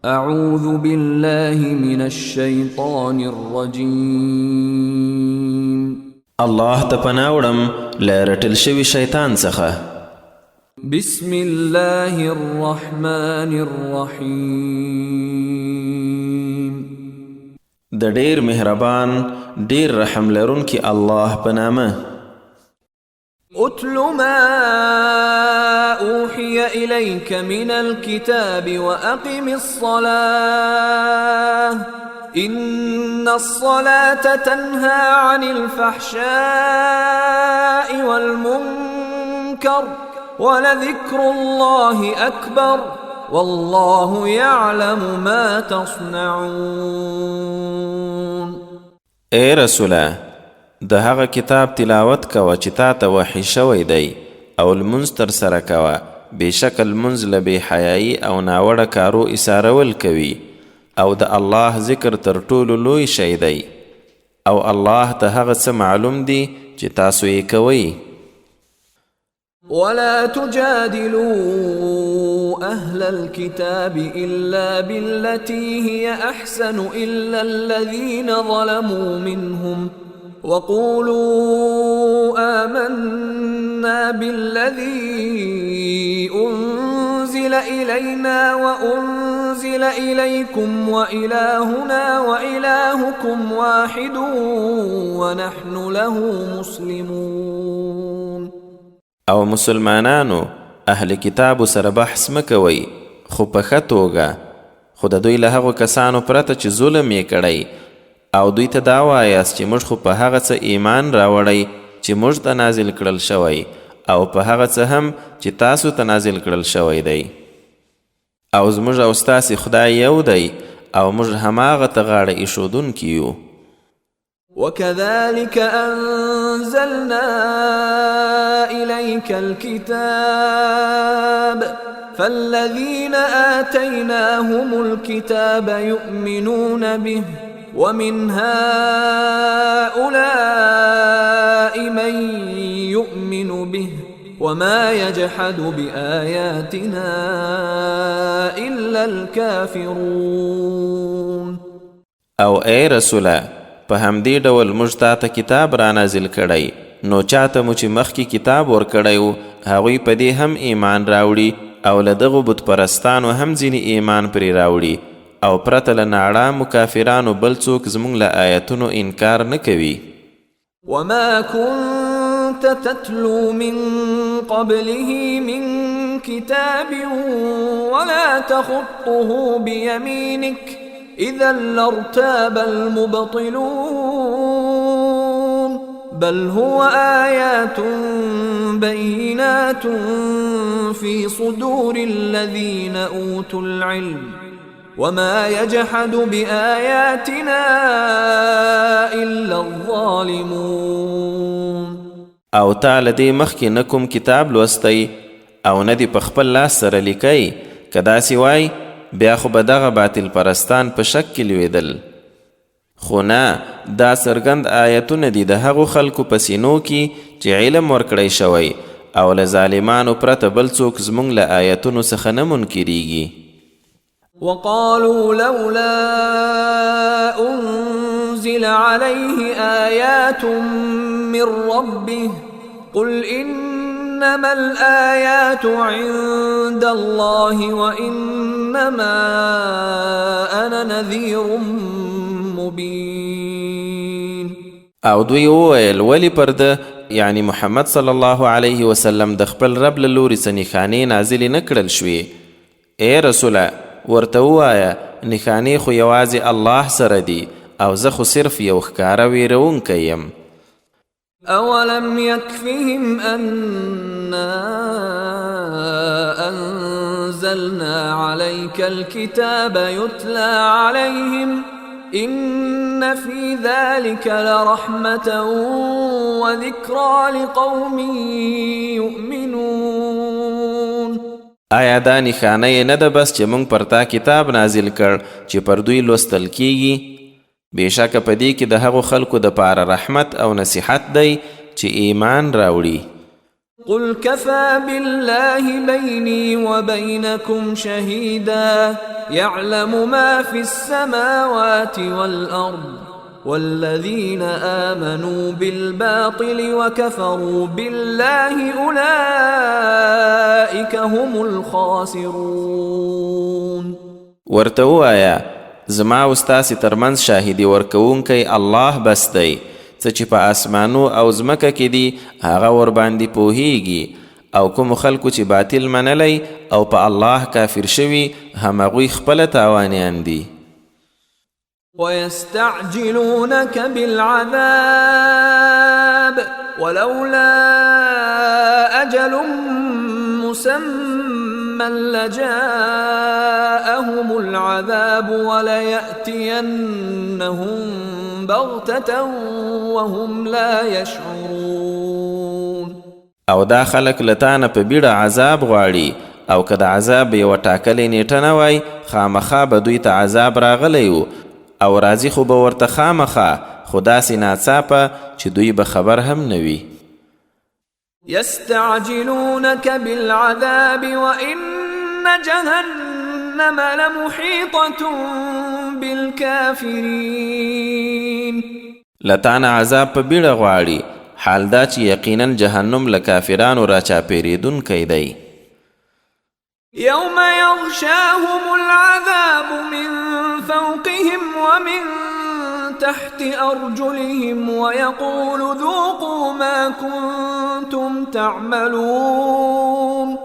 اعوذ بالله من الشیطان الرجیم. الله ته پناه وړم له رټل شوي شیطان څخه. بسم الله الرحمن الرحیم. د ډیر مهربان ډیر رحم لرونکي الله په نامه. اتل ما اوحي اليك من الكتاب واقم الصلاه ان الصلاه تنهى عن الفحشاء والمنكر ولذكر الله اكبر والله يعلم ما تصنعون. اے رسوله، د هغه کتاب تلاوت کوه چې تا ته وحی شوی دی او لمونځ ترسره کوه. بېشکه لمونځ له بې حیایي او ناوړه کارو ایسارول کوي او د الله ذکر تر ټولو لوی شی دی او الله ته هغه څه معلوم دي چې تاسو یې کوئ. ولا تجادلوا أهل الكتاب إلا بالتي هي أحسن إلا الذين ظلموا منهم وقولوا آمنا بالذي أنزل إلينا وأنزل إليكم وإلهنا وإلهكم واحد ونحن له مسلمون. او مسلمانانو اهل کتابو سره بحث مکوئ، خو په ښه توګه، خو د دوی له هغو کسانو پرته چې ظلم یې کړی، او دوی ته دا وایاست چې موږ خو په هغه څه ایمان راوړی چې موږ ته نازل کړل شوی او په هغه څه هم چې تاسو ته نازل کړل شوی دی، او زموږ او ستاسې خدای یو دی او موږ هماغه ته غاړه ایښودونکي یو. وكذلك أنزلنا إليك الكتاب فالذين آتيناهم الكتاب يؤمنون به ومن هؤلاء من يؤمن به وما يجحد بآياتنا إلا الكافرون. او اے رسوله، په همدې ډول موږ تا ته کتاب را نازل کړی، نو چاته مو چې مخکې کتاب ورکړی و هغوی په دې هم ایمان راوړي او له دغو بت پرستانو هم ځینې ایمان پرې راوړي، او پرته له ناړامو کافرانو بل څوک زموږ له آیتونو انکار نه کوي. وما كنت تتلو من قبله من كتاب ولا تخطه بيمينك إذا لارتاب المبطلون بل هو آيات بينات في صدور الذين أوتوا العلم وما يجحد بآياتنا إلا الظالمون. او تا له دې مخکې نه کوم کتاب لوستی او نه دې په خپل لاس سره لیکی، که داسې وای بیا خو به دغه باطل پرستان په شک کې لویدل. خو نه، دا څرګند آیتونه دي د هغو خلکو په سینو کې چې علم ورکړی شوی او له ظالمانو پرته بل څوک زموږ له آیتونو څخه نه منکریږي. وقالوا لولا أنزل عليه آيات من ربه قل إنما الآيات عند الله وإنما أنا نذير مبين. او دوی وویل ولی پر ده یعنی محمد صلی الله علیه وسلم د خپل رب له لوري څه نښانې نازلې نه کړل شوې. ای رسوله، ورته ووایه نښانې خو یوازې الله سره دي او زه خو صرف یو ښکاره ویرونکی یم. أولم يكفهم أنا أنزلنا عليك الكتاب يتلى عليهم إن في ذلك لرحمة وذكرى لقوم يؤمنون. آیا دا نښانه یې نه ده بس چې موږ پر تا کتاب نازل کړ چې پر دوی لوستل کیږي؟ بېشکه په دې کې د هغو خلکو دپاره رحمت او نصیحت دی چې ایمان راوړي. قل كفى بالله بيني وبينكم شهيدا يعلم ما في السماوات والأرض والذين آمنوا بالباطل وكفروا بالله أولئك هم الخاسرون. ورته ووایه زما او ستاسې ترمنځ شاهدي ورکوونکی الله بس دی. څه چې په اسمانو او ځمکه کې دي هغه ورباندې پوهیږي، او کوم خلکو چې باطل منلی او په الله کافر شوي همغوی خپله تاوانیان دي. ويستعجلونك بالعذاب ولولا أجل مسمى لجاءهم العذاب وليأتينهم بغتة وهم لا يشعرون. او دا خلک لتانه په بیړه عذاب غواړي، او که د عذاب یوه ټاکلې نیټه نه وای خامخا به دوی ته عذاب راغلی و، او راځي خو به ورته خامخا، خو داسې ناڅاپه چې دوی به خبر هم نه وي. يستعجلونك بالعذاب وإن جهنم لمحيطة بالكافرين. لتانه عذاب په بیړه غواړي، حال دا چې یقینا جهنم له کافرانو را چاپېرېدونکی دی. يوم يغشاهم العذاب من فوقهم ومن تحت أرجلهم ويقول ذوقوا ما كنتم تعملون.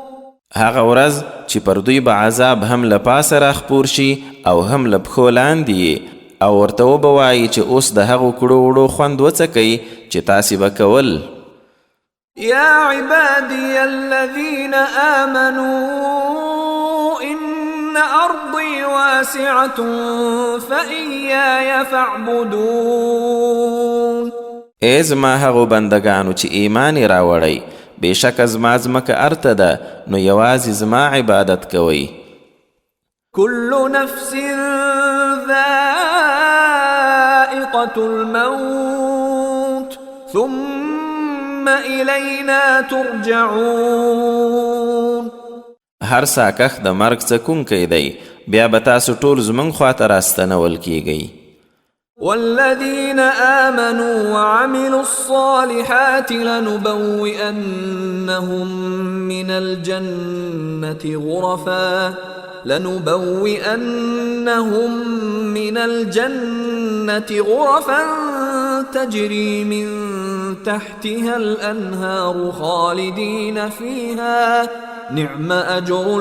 هغه ورځ چې پر دوی به عذاب هم له پاسه راخپور شي او هم له پښو لاندې، او ورته وبه وایي چې اوس د هغو کړو وړو خوند وڅکئ چې تاسې به کول. يا عبادي الذين آمنوا إن أرضي واسعة فإياي فاعبدون. ای زما هغو بندگانو چې ایمان یې راوړی، بېشکه زما ځمکه ارته ده، نو یوازې زما عبادت کوئ. كل نفس ذائقة الموت ثم إلينا ترجعون. هر ساکخ د مرګ څکونکی دی، بیا به تاسو ټول زموږ خواته راستنول کیږئ. والذين آمنوا وعملوا الصالحات لنبوئنهم من الجنة غرفا تجري من تحتها الأنهار خالدين فيها نعم أجر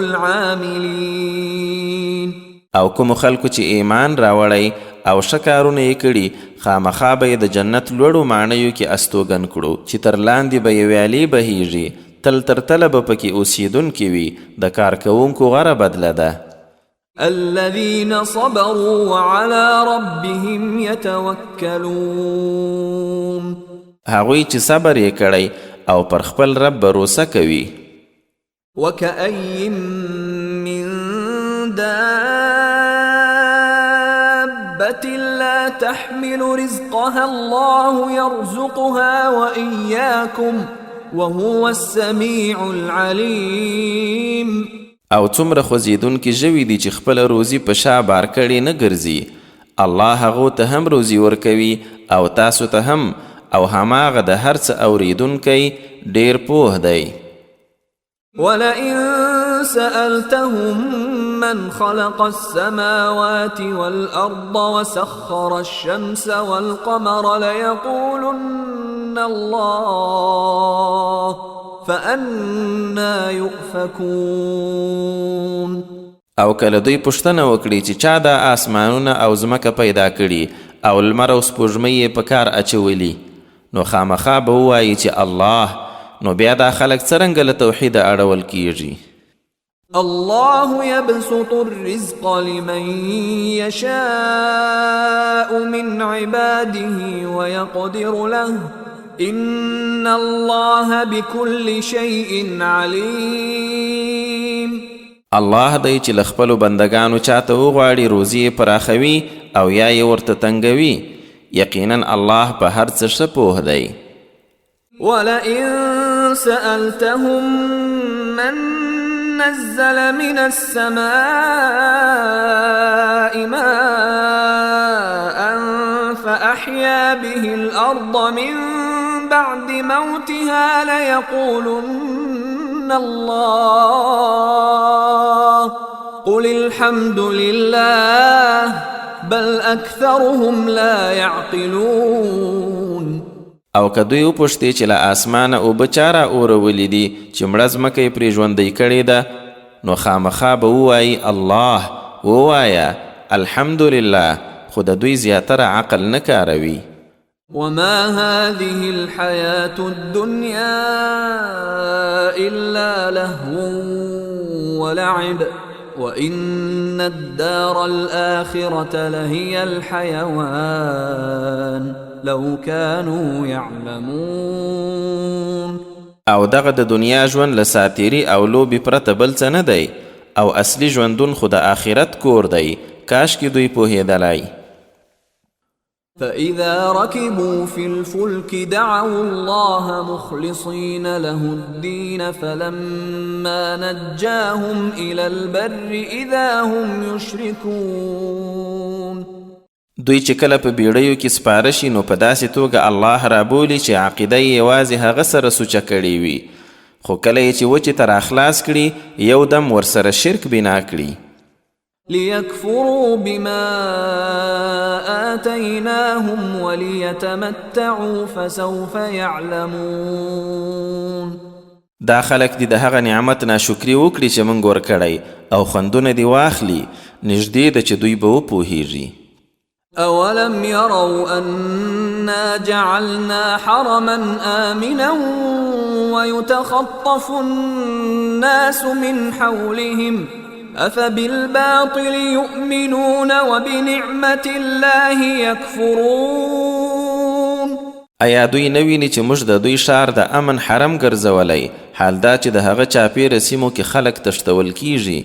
العاملين. او کوم خلکو چې ایمان راوړی او ښه کارونه یې کړي، خامخا به یې د جنت لوړو ماڼیو کې استوګن کړو چې تر لاندې به یې ویالې بهیږي، تل تر تله به پکې اوسیدونکي وي. د کار کوونکو غوره بدله ده. الذين صبروا وعلى ربهم يتوكلون. هغوی چې صبر یې کړی او پر خپل رب بروسه کوي. وكأي من دابة لا تحمل رزقها الله يرزقها وإياكم وهو السميع العليم. او څومره خوځېدونکي ژوي دي چې خپله روزي په شا بار کړې نه ګرځي، الله هغو ته هم روزي ورکوي او تاسو ته هم، او هماغه د هر څه اورېدونکی ډېر پوه دی. ولئن سألتهم من خلق السماوات والأرض وسخر الشمس والقمر ليقولن الله فأنا يؤفكون. او کله دوی پوښتنه وکړي چې چا دا آسمانونه او ځمکه پیدا کړي او لمر او سپوږمۍ یې په کار اچولي، نو خامخا به ووایي چې الله، نو بیا دا خلک څرنګه له توحیده اړول کیږي. الله يبسط الرزق لمن يشاء من عباده ويقدر له إن الله بكل شيء عليم. الله دی چې له خپلو بندګانو چاته وغواړي روزي یې پراخوي او یا یې ورته تنګوي. یقینا الله په هر څه ښه پوه دی. ولئن سألتهم من نزل من السماء ماء فأحيا به الأرض من بعد موتها ليقولن الله قل الحمد لله بل أكثرهم لا يعقلون. او که دوی وپوښتي چې له اسمانه اوبه چا را اورولي دي چې مړه ځمکه یې پرې ژوندی کړې ده، نو خامخا به ووایي الله، ووایه الحمدلله، خو د دوی زیاتره عقل نه کاروي. وما هذه الحياة الدنيا إلا لهو ولعب وإن الدار الآخرة لهي الحيوان لو كانوا يعلمون. او دغه د دنیا ژوند له ساتیري او لوبې پرته بل څه نه دی، او اصلي ژوندون خو د آخرت کور دی، کاشکې دوی پوهېدلی. فإذا ركبوا في الفلك دعوا الله مخلصين له الدين فلما نجاهم إلى البر إذا هم يشركون. دوی چې کله په بیړیو کې سپاره شي نو په داسې توګه الله رابولي چې عقیده یې یوازې هغه سره سوچه کړې وي، خو کله یې چې وچې ته راخلاص کړي یو دم ورسره شرک بنا کړي. ليكفروا بما آتيناهم وليتمتعوا فسوف يعلمون. دا خلک دي د هغه نعمت ناشکري وکړي چې موږ ورکړی، او خوندونه دي واخلي، نږدې ده چې دوی به وپوهیږي. أولم يروا أنا جعلنا حرما آمنا ويتخطف الناس من حولهم أفبالباطل يؤمنون وبنعمة الله يكفرون. ایا دوی نه ویني چې موږ د دوی ښار د امن حرم ګرځولی، حال دا چې د هغه چاپېره سیمو کې خلک تښتول کیږي،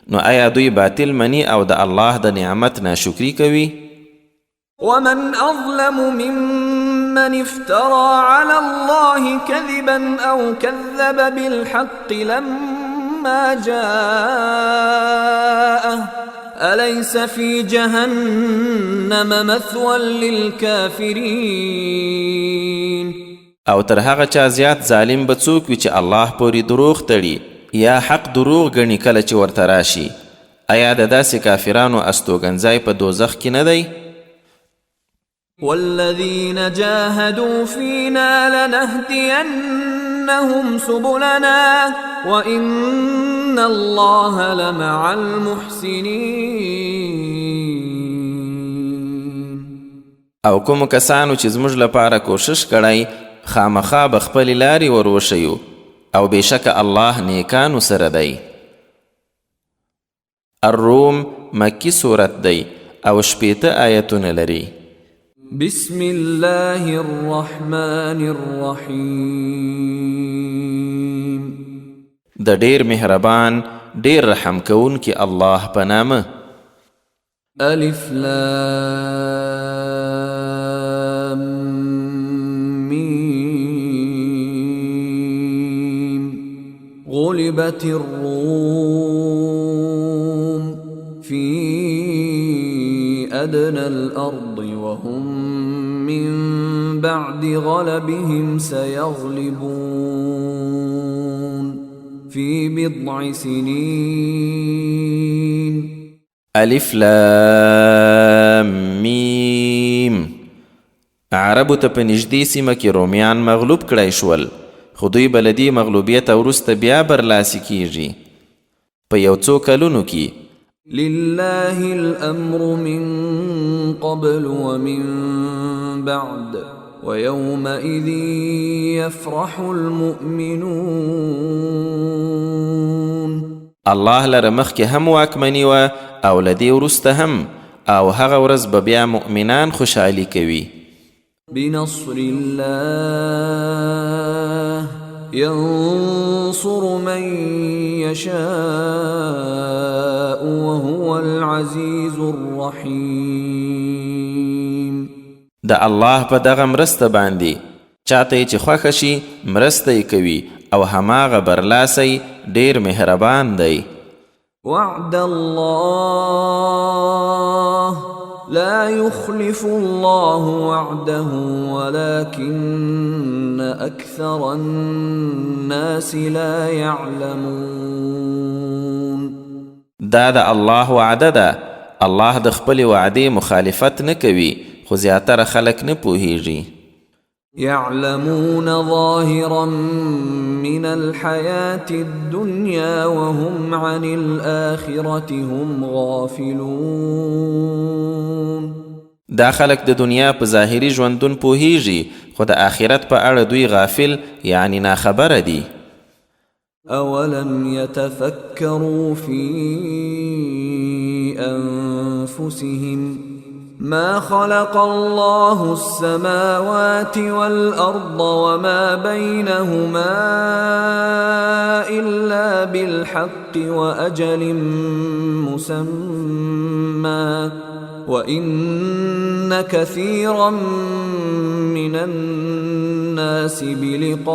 نو آیا دوی باطل مني او د الله د نعمت ناشکري کوي؟ ومن أظلم ممن افترى على الله كذبا أو كذب بالحق لما جاءه أليس في جهنم مثوى للكافرين. او تر هغه چا زیات ظالم به څوک وي چې الله پورې دروغ تړي یا حق دروغ ګڼي کله چې ورته راشي. آیا د داسې کافرانو استوګنځای په دوزخ کې نه دی؟ والذين جاهدوا فينا لنهدينهم سبلنا وإن الله لمع المحسنين. او کوم کسانو چې زموږ لپاره کوشش کړی خامخا به خپلې لارې وروښیو، او بېشکه الله نیکانو سره دی. الروم مکی صورت دی او 80 آیتونه لري. بسم الله الرحمن الرحیم. د ډیر مهربان ډیر رحم کوونکی الله په نامه. الف لام میم. غلبت الروم في أدنى الأرض وهم من بعد غلبهم سيغلبون في بضع سنين. الف لام میم. عربو ته په نږدې سیمه کې رومیان مغلوب کړی شول، خو دوی به له دې مغلوبیت وروسته بیا برلاسي کیږي. په یو څو کلونو کې لله الأمر من قبل ومن بعد ويومئذ يفرح المؤمنون. الله لره مخکې هم واکمني وه او له دې وروسته هم، او هغه ورځ به بیا مؤمنان خوشحالي کوي. بنصر الله ينصر من يشاء وهو العزيز الرحيم. د الله په دغه مرسته باندې چاته چې خوښه شي مرسته یې کوي او هماغه برلاسی ډیر مهربان دی. وعد الله لا يخلف الله وعده ولكن أكثر الناس لا يعلمون. دا د الله وعده ده، الله د خپل وعده مخالفت نه کوي، خو زیاتره خلک نه پوهیږي. يعلمون ظاهرا من الحياة الدنيا وهم عن الآخرة هم غافلون. دا خلک د دنیا په ظاهري ژوندون پوهیږي، خو د آخرت په اړه دوی غافل یعنی ناخبره دي. أولم يتفكروا في أنفسهم ما خلق الله السماوات والأرض وما بينهما إلا بالحق وأجل مسمى وإن كثيرا من الناس بلقاء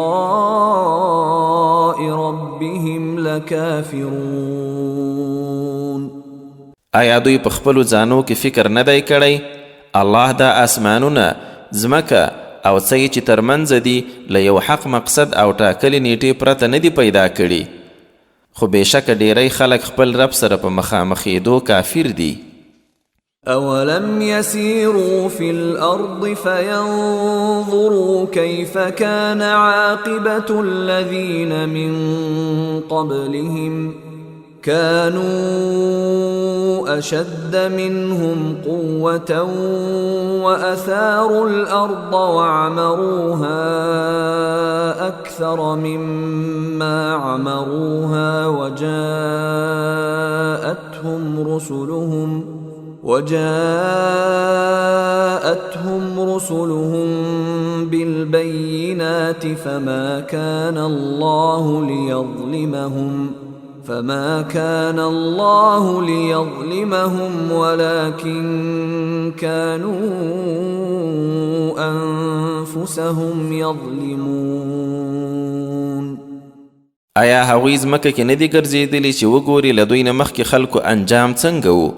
ربهم لكافرون. آیا دوی په خپلو ځانو کې فکر نه دی کړی؟ الله دا آسمانونه، ځمکه او څه یې چې ترمنځ دي له یو حق مقصد او ټاکلې نیټې پرته نه دي پیدا کړي، خو بېشکه ډیری خلک خپل رب سره په مخامخېدو کافر دي. أولم يسيروا في الأرض فينظروا كيف كان عاقبة الذين من قبلهم كانوا أشد منهم قوة وأثاروا الأرض وعمروها أكثر مما عمروها وجاءتهم رسلهم بالبينات فما كان الله ليظلمهم ولكن كانوا أنفسهم يظلمون. آیا هغوی ځمکه کې نه دي ګرځېدلي چې وګوري له دوی نه مخکې خلکو انجام څنګه و؟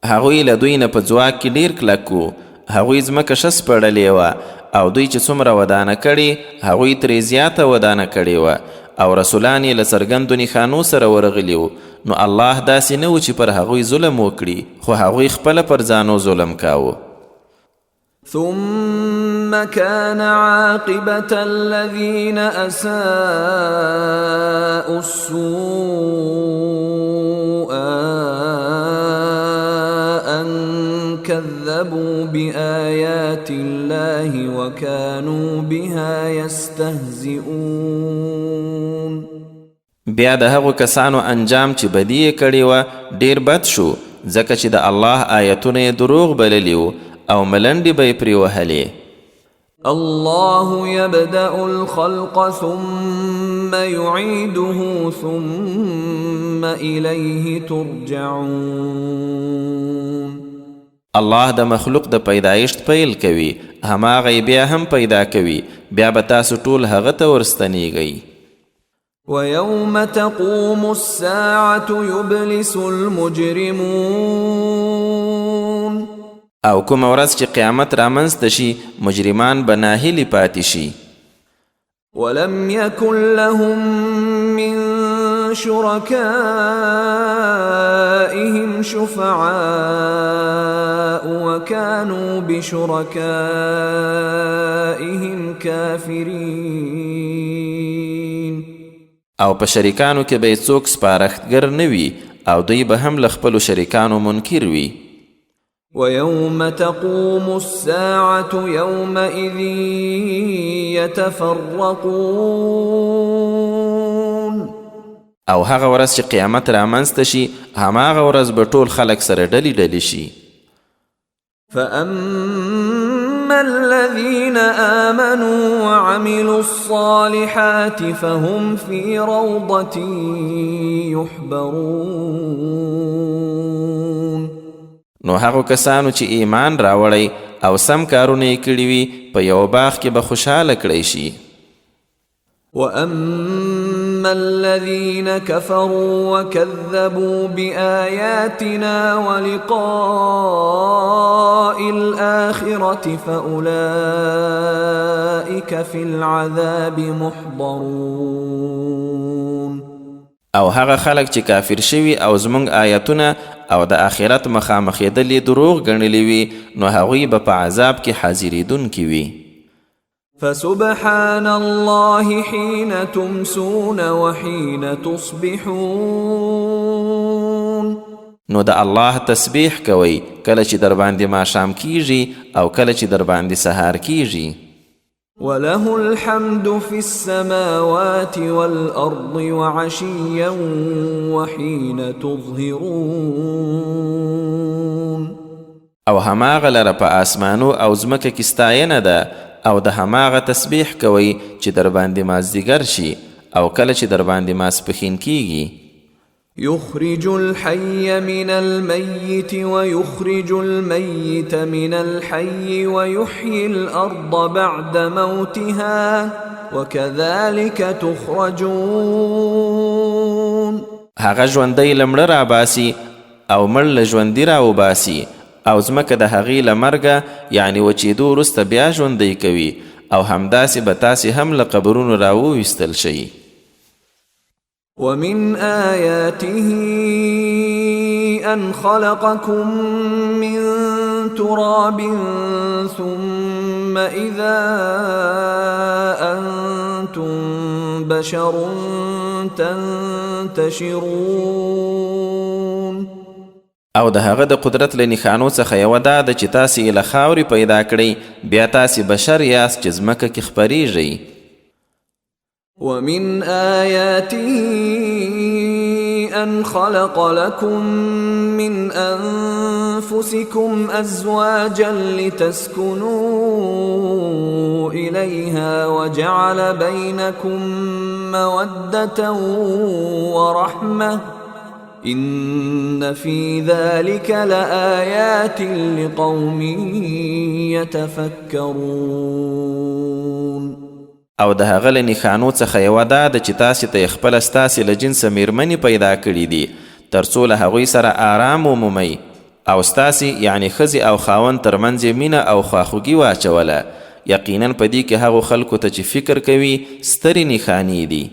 هغوی له دوی نه په ځواک کې ډیر کلک و، هغوی ځمکه ښه سپړلې وه او دوی چې څومره ودانه کړې هغوی ترې زیاته ودانه کړې وه او رسولان یې له څرګندو نښانو سره ورغلي وو. نو الله داسې نه و چې پر هغوی ظلم وکړي، خو هغوی خپله پر ځانو ظلم کاوه. ثم كان عاقبة الذين أساءوا السوء أن كذبوا بآيات الله وكانوا بها يستهزئون. بیا د هغو کسانو انجام چې بدی یې کړې وه ډیر بد شو، ځکه چې د الله آیتونه یې دروغ بللي وو او ملنډې به یې پرې وهلې. الله يبدأ الخلق ثم يعيده ثم إليه ترجعون. الله د مخلوق د پیدایشت پیل کوي، هماغه بیا هم پیدا کوي، بیا به تاسو ټول هغه ته ورستنیږئ. ويوم تقوم الساعة يبلس المجرمون. او کوم ورځ چې قیامت رامنځته شي مجرمان به ناهیلي پاتې شي. ولم يكن لهم من شركائهم شفعاء وكانوا بشركائهم كافرين. او په شریکانو کې به څوک سپارښتګر نه وي او دوی به هم له خپلو شریکانو منکر وي. ويوم تقوم الساعة يومئذ يتفرقون. او هغه ورځ چې قیامت رامنځته شي هماغه ورځ به ټول خلک سره ډلې ډلې شي. فأما الذين آمنوا وعملوا الصالحات فهم في روضة يحبرون. نو هغو کسانو چې ایمان راوړی او سم کارونه یې کړي وي په یو باغ کې به خوشحاله کړی شي. وأما الذين كفروا وكذبوا بآياتنا ولقاء الآخرة فأولئك في العذاب محضرون. او هغه خلک چې کافر شوي او زمونږ آیتونه او د آخرت مخامخېدل یې دروغ ګڼلي وي نو هغوی به په عذاب کې حاضرېدونکي وي. فسبحان الله حين تمسون وحين تصبحون. نو د الله تسبیح کوئ کله چې در باندې ماښام کیږي او کله چې در باندې سهار کیږي. وله الحمد في السماوات والأرض وعشيا وحين تظهرون. او هماغه لره په آسمانو او ځمکه کې ستاینه ده او د هماغه تسبیح کوي چې در باندې مازدیګر شي او کله چې در باندې ماسپښین کیږي. يخرج الحي من الميت ويخرج الميت من الحي ويحيي الأرض بعد موتها وكذلك تخرجون. هغه ژوندی له مړه راباسي او مړ له ژوندي راوباسي او ځمکه د هغې له مرګه یعنې وچېدو وروسته بیا ژوندی کوي او همداسې به تاسې هم له قبرونو راوویستل شئ. ومن آياته أن خلقكم من تراب ثم إذا أنتم بشر تنتشرون. او د هغه د قدرت له نښانو څخه یوه دا ده چې تاسې یې له خاورې پیدا کړئ بیا تاسې بشر یاست چې ځمکه کې خپریږئ. ومن آياته أن خلق لكم من أنفسكم أزواجا لتسكنوا إليها وجعل بينكم مودة ورحمة إن في ذلك لآيات لقوم يتفكرون. او د هغه له نښانو څخه یوه دا ده چې تاسې ته یې خپله ستاسې له جنسه میرمنې پیدا کړي دي تر څو له هغوی سره آرام ومومئ او ستاسې یعنې ښځې او خاوند ترمنځ یې مینه او خواخوږي واچوله. یقینا په دې کې هغو خلکو ته چې فکر کوي سترې نښانې دي.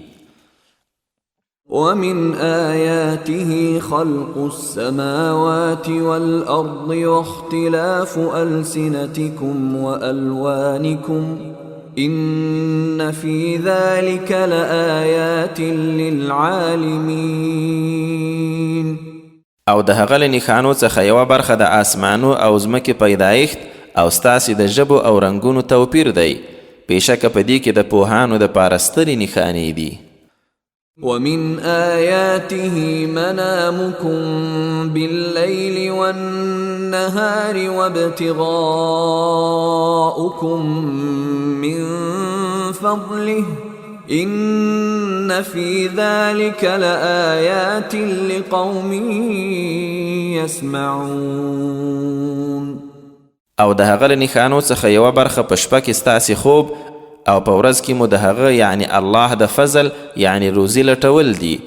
ومن آياته خلق السماوات والأرض واختلاف ألسنتكم وألوانكم إن في ذلك لآيات للعالمين. او د هغه له نښانو څخه یوه برخه د آسمانو او ځمکې پیدایښت او ستاسې د ژبو او رنګونو توپیر دی. بېشکه په دې کې د پوهانو دپاره سترې نښانې دي. ومن آياته منامكم بالليل والنهار وابتغاؤكم من فضله إن في ذلك لآيات لقوم يسمعون. او د هغه له نښانو څخه یوه برخه په شپه کې ستاسې خوب او په ورځ کې مو د هغه یعنی الله د فضل یعنی روزي لټول دي.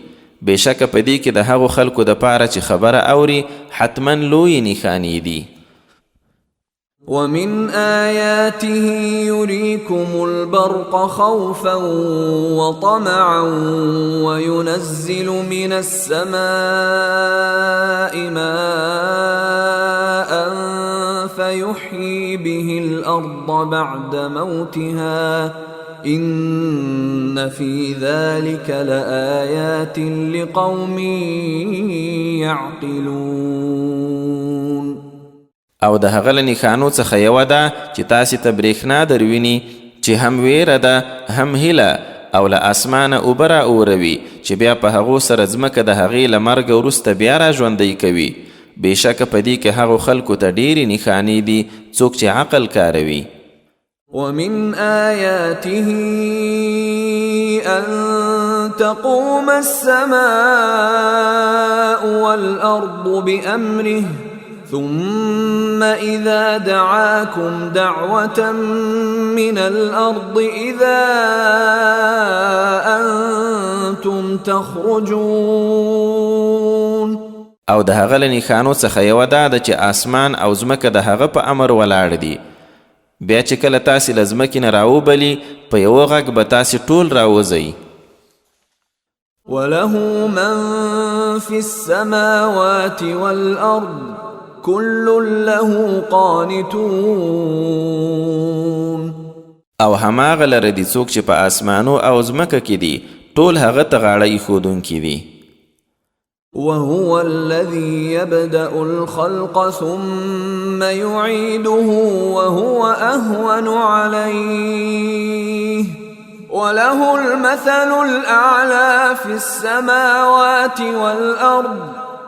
بېشکه په دې کې د هغو خلکو دپاره چې خبره اوري حتما لویې نښانې دي. ومن آياته يريكم البرق خوفا وطمعا وينزل من السماء ماء فيحيي به الأرض بعد موتها إن في ذلك لآيات لقوم يعقلون. او د هغه له نښانو څخه یوه ده چې تاسې ته برېښنا درویني چې هم ویره ده هم هیله او له اسمانه اوبه رااوروي چې بیا په هغو سره ځمکه د هغې له مرګه وروسته بیا را ژوندی کوي. بېشکه په دې کې هغو خلکو ته ډېرې نښانې دي څوک چې عقل کاروي. ومن آياته أن تقوم السماء والأرض بأمره ثم إذا دعاكم دعوة من الأرض إذا أنتم تخرجون. او د هغه له نښانو څخه یوه دا ده چې آسمان او ځمکه د هغه په امر ولاړ دي. بیا چې کله تاسې له ځمکې نه راوبلي په یوه غږ به تاسې ټول راوځئ. وله من في السماوات والأرض كل له قانتون. او هماغه لره دي څوک چې په آسمانو او ځمکه کې دي ټول هغه ته غاړه ایښودونکي دي. وهو الذي يبدأ الخلق ثم يعيده وهو أهون عليه وله المثل الأعلى في السماوات والأرض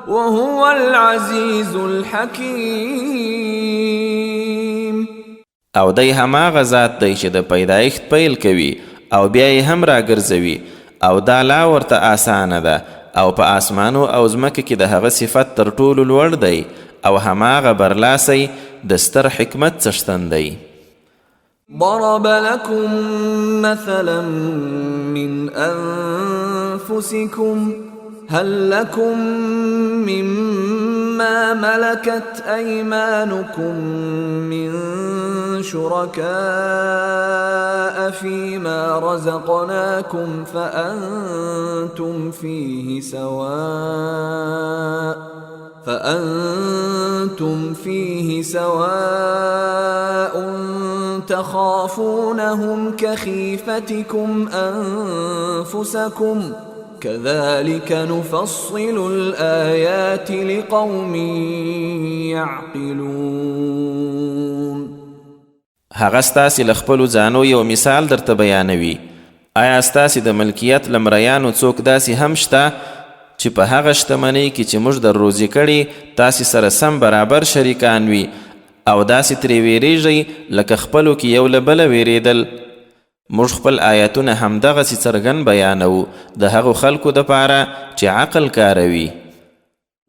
وهو العزيز الحكيم. او دی هماغه ذات دی چې د پیدایښت پیل کوي او بیا یې هم راګرځوي او دا لا ورته آسانه ده او په آسمانو او ځمکه کې د هغه صفت تر ټولو لوړ دی او هماغه برلاسی د ستر حکمت څښتن دی. ضرب لكم مثلا من أنفسكم هل لكم مما ملكت أيمانكم من شركاء فيما رزقناكم فأنتم فيه سواء تخافونهم كخيفتكم أنفسكم كذلك نفصل الآيات لقوم يعقلون. هغه ستاسې له خپلو ځانو یو مثال درته بیانوي. آیا ستاسې د ملکیت له مریانو څوک داسې هم شته چې په هغه شتمنۍ کې چې موږ در روزي کړي تاسې سره سم برابر شریکان وي او داسې ترې ویریږئ لکه خپلو کې یو له بله ویرېدل؟ موږ خپل آیتونه همدغسې څرګند بیانوو د هغو خلکو دپاره چې عقل کاروي.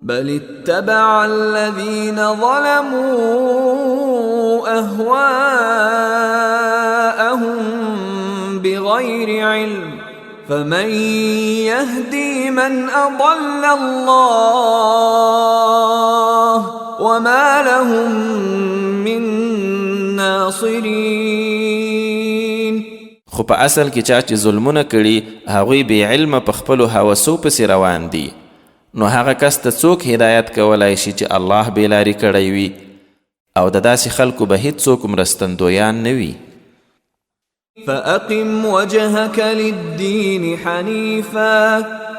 بل اتبع الذين ظلموا أهواءهم بغير علم فمن يهدي من أضل الله وما لهم من ناصرين. خو په اصل کې چا چې ظلمونه کړي هغوی بې علمه په خپلو هوسو پسې روان دي، نو هغه کس ته څوک هدایت کولی شي چې الله بې لارې کړی وي او د داسې خلکو به هیڅوک مرستندویان نه وي. فأقم وجهك للدين حنيفا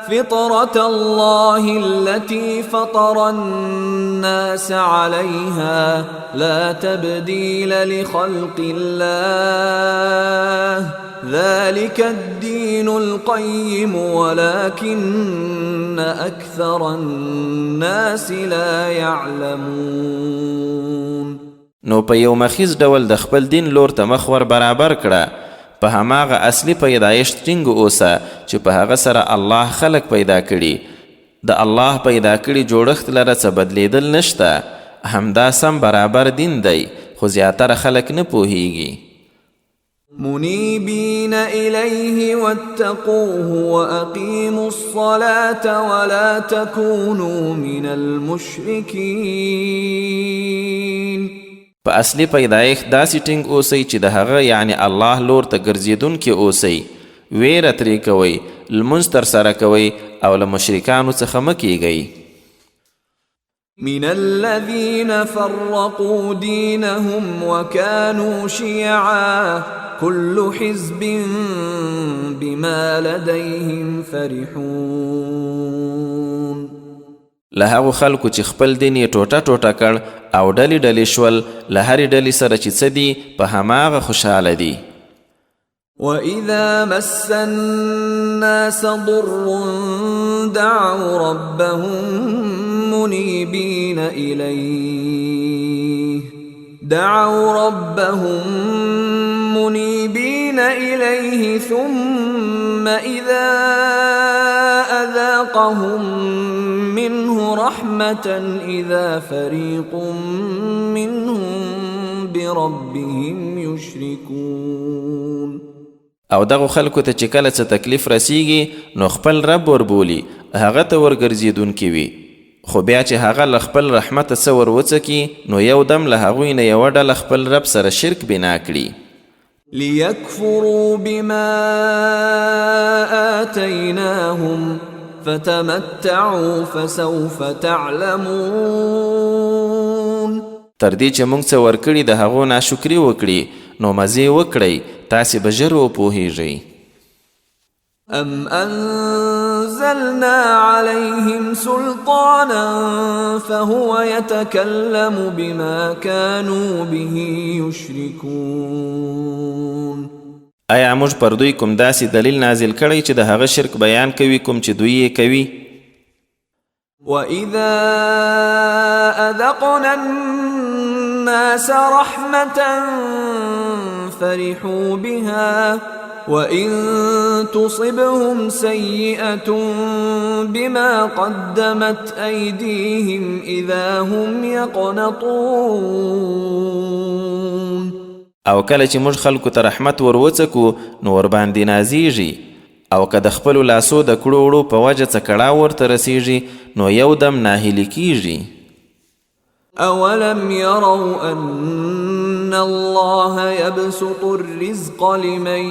فطرة الله التي فطر الناس عليها لا تبديل لخلق الله ذلك الدين القيم ولكن أكثر الناس لا يعلمون. نو په یو مخیز ډول د خپل دین لور ته مخ ور برابر کړه، په هماغه اصلي پیدایښت ټینګ اوسه چې په هغه سره الله خلق پیدا کړي. د الله پیدا کړي جوړښت لره څه بدلیدل نشته، همدا سم برابر دین دی، خو زیاتره خلک نه پوهیږي. منيبين إليه واتقوه وأقيموا الصلاة ولا تكونوا من المشركين. په اصلي پیدایښت داسې ټینګ اوسئ چې د هغه یعنی الله لور ته ګرځېدونکي اوسئ، ویره ترې کوئ، لمونځ ترسره کوئ او له مشرکانو څخه مه کیږئ. من الذين فرقوا دينهم وكانوا شيعا كل حزب بما لديهم فرحون. له هغو خلکو چې خپل دین یې ټوټه ټوټه کړ او ډلې ډلې شول، له هرې ډلې سره چې څه دي په هماغه خوشحاله دي. وَإِذَا مَسَّ النَّاسَ ضُرٌّ دَعَوْا رَبَّهُم مُنِيبِينَ إِلَيْهِ ثُمَّ إِذَا أَذَاقَهُم أذاقهم منه رحمة إذا فريق منهم بربهم يشركون. او دغه خلکو ته چې کله څه تکلیف رسیږي نو خپل رب وربولي، هغه ته ورګرځېدونکي وي، خو بیا چې هغه له خپل رحمته څه ور وڅکي نو یو دم له هغوی نه یوه ډله خپل رب سره شرک بنا کړي. ليكفروا بما آتيناهم فتمتعوا فسوف تعلمون. تر دې چې موږ څه ورکړي د هغو ناشکري وکړي نو مزې وکړئ، تاسې به ژر وپوهیږئ. أم أنزلنا عليهم سلطانا فهو يتكلم بما كانوا به يشركون. آیا موږ پر دوی کوم داسې دلیل نازل کړی چې د هغه شرک بیان کوي کوم چې دوی یې کوي؟ وَإِذَا أَذَقْنَا النَّاسَ رَحْمَةً فَرِحُوا بِهَا وَإِن تُصِبْهُمْ سَيِّئَةٌ بِمَا قَدَّمَتْ أَيْدِيهِمْ إِذَا هُمْ يَقْنَطُونَ. او کله چې موږ خلکو ته رحمت ور وڅکو نو ورباندې نازیږي، او که د خپلو لاسو د کړو وړو په وجه څه کړاو ورته رسیږي نو یو دم ناهیلي کیږي. أولم يروا أن الله يبسط الرزق لمن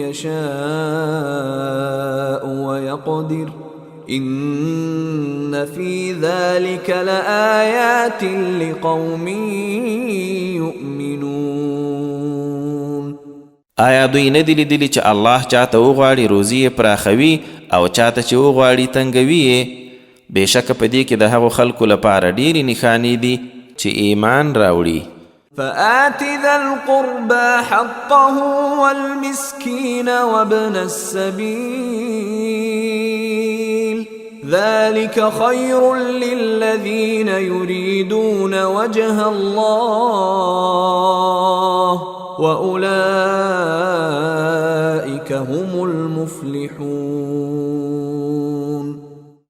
يشاء ويقدر إن في ذلك لآيات لقوم يؤمنون. آیا دوی نه دي لیدلي چې الله چاته وغواړي روزي یې پراخوي او چاته چې وغواړي تنګوي یې؟ بېشکه په دې کې د هغو خلکو لپاره ډېرې نښانې دي چې ایمان راوړي. فآت ذا القربى حقه والمسكين وابن السبيل ذلك خير للذين يريدون وجه الله وأولئك هم المفلحون.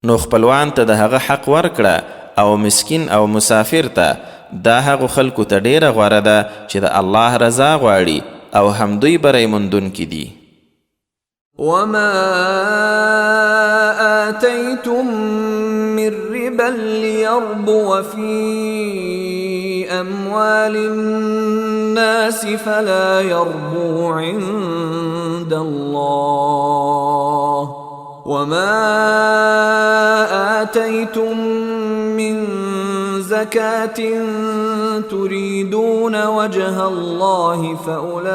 نو خپلوان ته د هغه حق ورکړه او مسکین او مسافر ته، دا هغو خلکو ته ډیره غوره ده چې د الله رضا غواړي او همدوی بری موندونکي دي. وما آتيتم من ربا ليربو في أموال الناس فلا يربو عند الله وما آتيتم من زكاة تريدون وجه الله فأولئك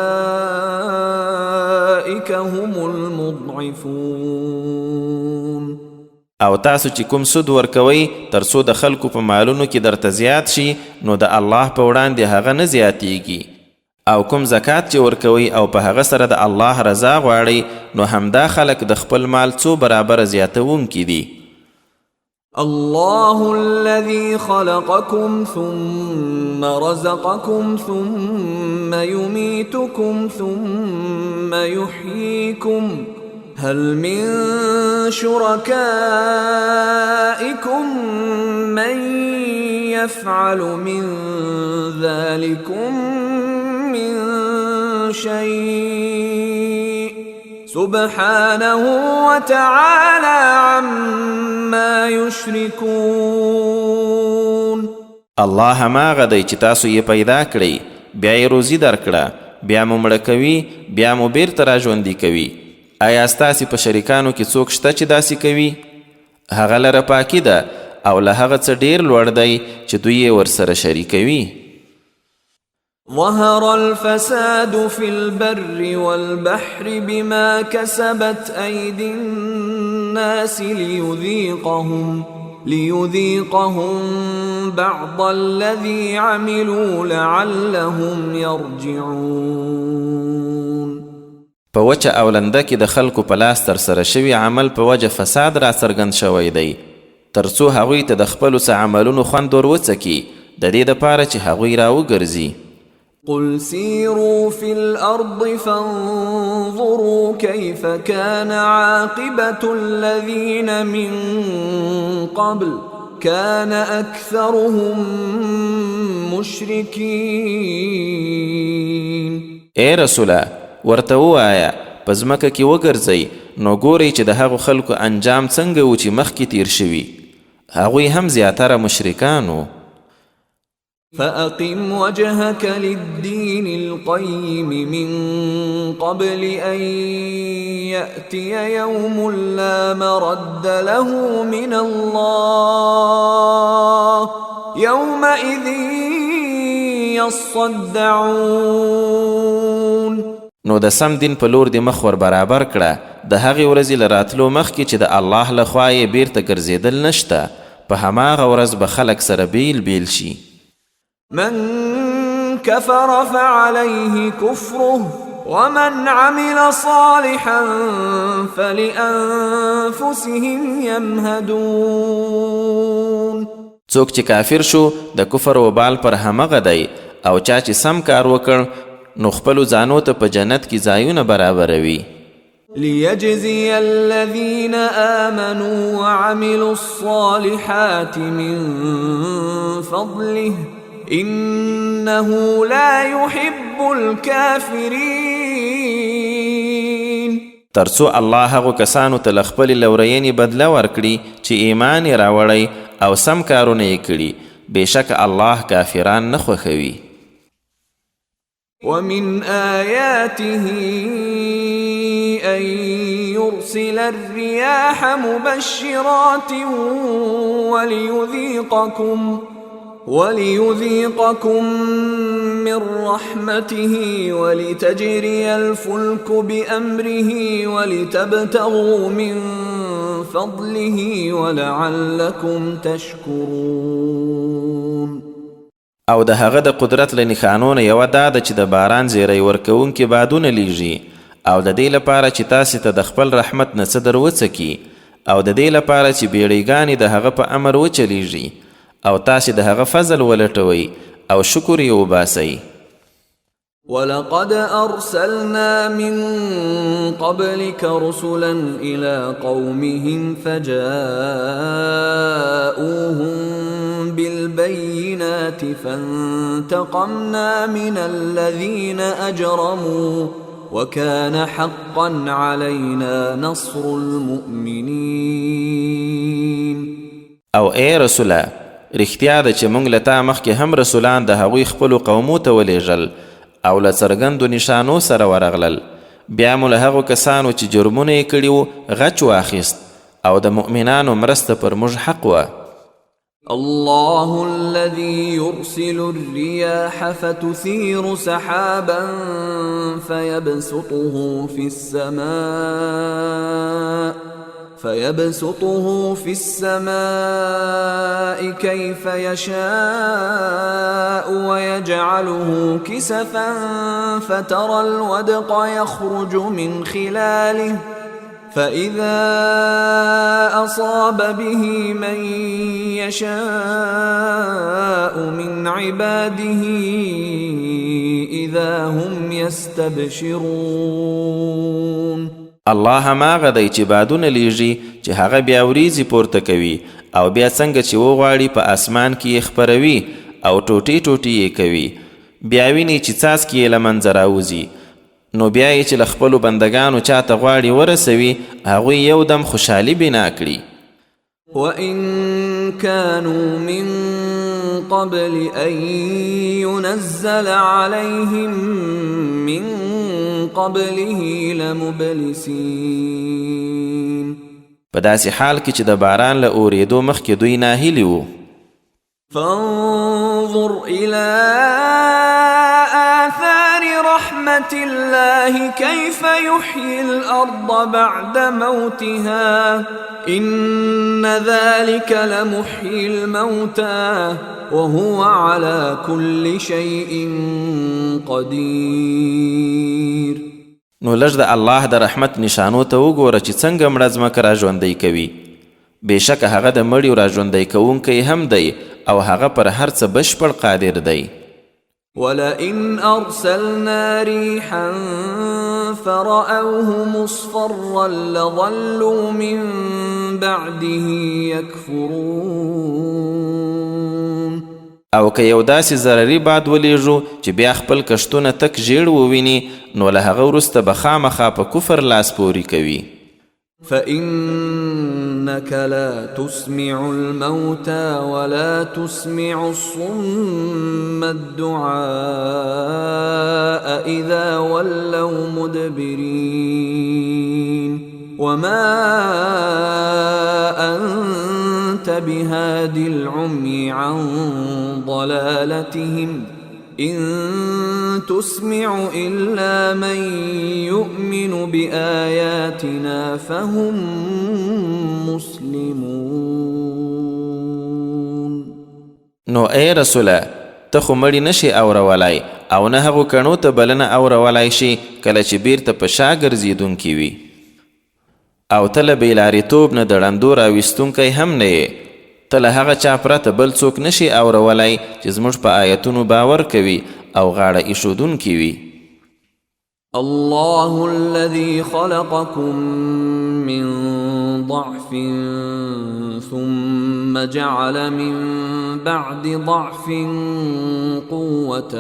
هم المضعفون. او تاسو چې کوم سود ورکوئ تر څو د خلکو په مالونو کې درته زیات شي نو د الله په وړاندې هغه نه زیاتیږي، او کوم زکات چې ورکوئ او په هغه سره د الله رضا غواړئ نو همدا خلک د خپل مال څو برابره زیاتونکي دي. الله الذي خلقكم ثم رزقكم ثم يميتكم ثم يحييكم هل من شركائكم من يفعل من ذلكم من شيء سبحانه وتعالى عما يشركون. الله هماغه دی چې تاسو یې پیدا کړئ، بیا یې روزي درکړه، بیا مو مړه کوي، بیا مو بیرته راژوندي کوي. آیا ستاسې په شریکانو کې څوک شته چې داسې کوي؟ هغه لره پاکي ده او له هغه څه ډېر لوړ دی چې دوی یې ورسره شریکوي. ظهر الفساد في البر والبحر بما كسبت أيدي الناس ليذيقهم بعض الذي عملوا لعلهم يرجعون. په وچه او لنده کې د خلکو په لاس ترسره شوي عمل په وجه فساد را څرګند شوی دی، تر څو هغوی ته د خپلو څه عملونو خوند ور وڅکي، د دې دپاره چې هغوی را وګرځي. قل سيروا في الأرض فانظروا كيف كان عاقبة الذين من قبل كان أكثرهم مشركين. اے رسوله ورته ووایه په ځمکه کې وګرځئ نو ګورئ چې د هغو خلکو انجام څنګه و چې مخکې تیر شوي، هغوی هم زیاتره مشرکان وو. فأقم وجهك للدين القيم من قبل أن يأتي يوم لا مرد له من الله يومئذ يصدعون. نو د سم دین په لور د مخ ور برابر کړه د هغې ورځې له راتلو مخکې چې د الله له خوا یې بیرته ګرځېدل نشته، په هماغه ورځ به خلک سره بیل بیل شي. من كفر فعليه كفره ومن عمل صالحا فلأنفسهم يمهدون. څوک چې کافر شو د کفر وبال پر همغه دی، او چا چې سم کار وکړ نو خپلو ځانو ته په جنت کې ځایونه برابروي. ليجزي الذين آمنوا وعملوا الصالحات من فضله إنه لا يحب الكافرين. ترڅو الله هغو کسانو ته له خپلې لورینې بدله ورکړي چې ایمان یې راوړی او سم کارونه یې کړي، بېشکه الله کافران نه خوښوي. ومن آياته أن يرسل الرياح مبشرات وليذيقكم من رحمته ولتجري الفلك بأمره ولتبتغوا من فضله ولعلكم تشكرون. او د هغه د قدرت له نښانونه یوه دا ده چې د باران زیری ورکوونکي بادونه لیږي، او د دې لپاره چې تاسې ته د خپل رحمت نه څه در وڅکي، او د دې لپاره چې بیړیګانې د هغه په امر وچلیږي، او تاسې د هغه فضل ولټوئ او شکر یې وباسئ. ولقد أرسلنا من قبلك رسلا إلى قومهم فجاءوهم بالبينات فانتقمنا من الذين أجرموا وكان حقا علينا نصر المؤمنين. او اے رسوله رښتیا ده چې موږ له تا مخکې هم رسولان د هغوی خپلو قومو ته ولیږل او له څرګندو نشانو سره ورغلل، بیا مو له هغو کسانو چې جرمونه یې کړي وو غچ واخیست، او د مؤمنانو مرسته پر موږ حق وه. الله الذي يرسل الرياح فتثير سحابا فيبسطه في السماء كيف يشاء ويجعله كسفا فترى الودق يخرج من خلاله فإذا أصاب به من يشاء من عباده إذا هم يستبشرون. الله هماغه دی چې بادونه لیږي چې هغه بیا وریځې پورته کوي، او بیا څنګه چې وغواړي په اسمان کې یې خپروي او ټوټې ټوټې یې کوي، بیا ویني چې څاڅکي یې له منځه راوځي، نو بیا یې چې له خپلو بندګانو چاته غواړي ورسوي، هغوی یو دم خوشحالي بنا کړي. وَإِن كَانُوا مِن قَبْلِ أَن يُنَزَّلَ عَلَيْهِم مِّن قَبْلِهِ لَمُبْلِسِينَ. په داسې حال کې چې د باران له اورېدو مخکې دوی ناهیلي وو. فانظر إلى آثار رحمة الله كيف يحيي الأرض بعد موتها إن ذلك لمحيي الموتى وهو على كل شيء قدير. نو لږ د الله د رحمت نشانو ته وګوره چې څنګه مړه ځمکه را ژوندی کوي، بېشکه هغه د مړیو را ژوندی کوونکی هم دی او هغه پر هر څه بشپړ قادر دی. ولئن أرسلنا ريحا فرأوه مصفرا لظلوا من بعده يكفرون. او که یو داسې ضرري باد ولیږو چې بیا خپل کښتونه تک ژیړ وویني نو له هغه وروسته به خامخا په کفر لاس پوري کوي. فإنك لا تسمع الموتى ولا تسمع الصم الدعاء إذا ولوا مدبرين وما أنت بهاد العمي عن ضلالتهم إن تسمع إلا من يؤمن بآياتنا فهم مسلمون. نو ای رسوله ته خو مړي نشي اورولای او نه هغو کڼو ته بلنه اورولای شي کله چې بیرته په شا ګرځېدونکي وي او ته له بېلارېتوب نه د ړندو راویستونکی هم نه یې. ته له هغه چا پرته بل څوک نشي اورولای چې زموږ په آیتونو باور کوي او غاړه ایښودونکي وي. الله الذي خلقكم من ضعف ثم جعل من بعد ضعف قوة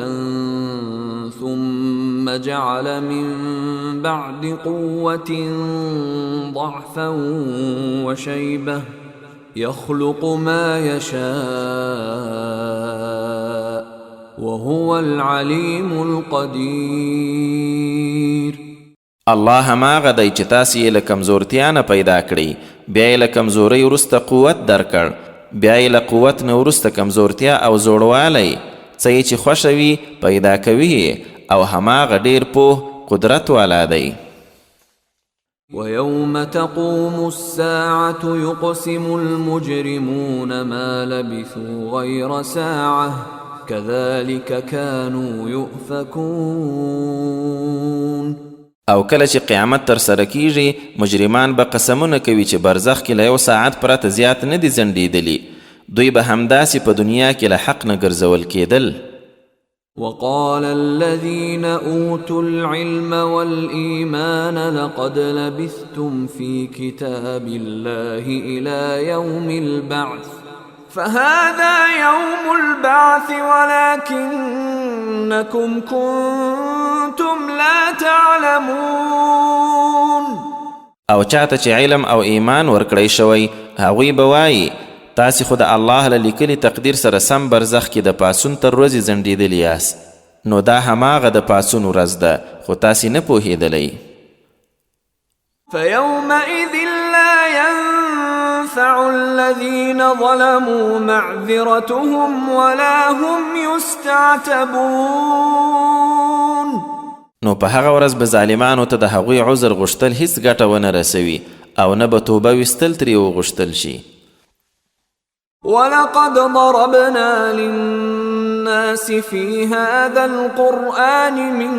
ثم جعل من بعد قوة ضعفا وشيبة يخلق ما يشاء وهو العليم القدير. الله هماغه دی چې تاسې یې له کمزورتیا نه پیدا کړئ بیا یې له کمزورۍ وروسته قوت درکړ بیا یې له قوت نه وروسته کمزورتیا او زوړوالی څه یې چې خوښه وي پیدا کوي او هماغه ډیر پوه قدرت والا دی. ويوم تقوم الساعة يقسم المجرمون ما لبثوا غير ساعة كذلك كانوا يؤفكون. او کله چې قیامت تر سره کیږي مجرمان به قسمونه کوي چې برزخ کې له یو ساعت پرته زیات نه دي ځنډېدلي. دوی به همداسې په دنیا کې له حق نه ګرځول کېدل. وقال الذين أوتوا العلم والإيمان لقد لبثتم في كتاب الله إلى يوم البعث فهذا يوم البعث ولكنكم كنتم لا تعلمون. او چاته چې علم او ایمان ورکړی شوی هغوی به وایي تاسې خو د الله له لیکلي تقدیر سره سم برزخ کې د پاسون تر ورځې ځنډېدلي یاست نو دا هماغه د پاسون ورځ ده خو تاسې نه پوهېدلی. فيومئذ لا ينفع الذين ظلموا معذرتهم ولا هم يستعتبون. نو په هغه ورځ به ظالمانو ته د هغوی عذر غوښتل هیڅ ګټه ونه رسوي او نه به توبه ویستل ترې وغوښتل شي. ولقد ضربنا للناس في هذا القرآن من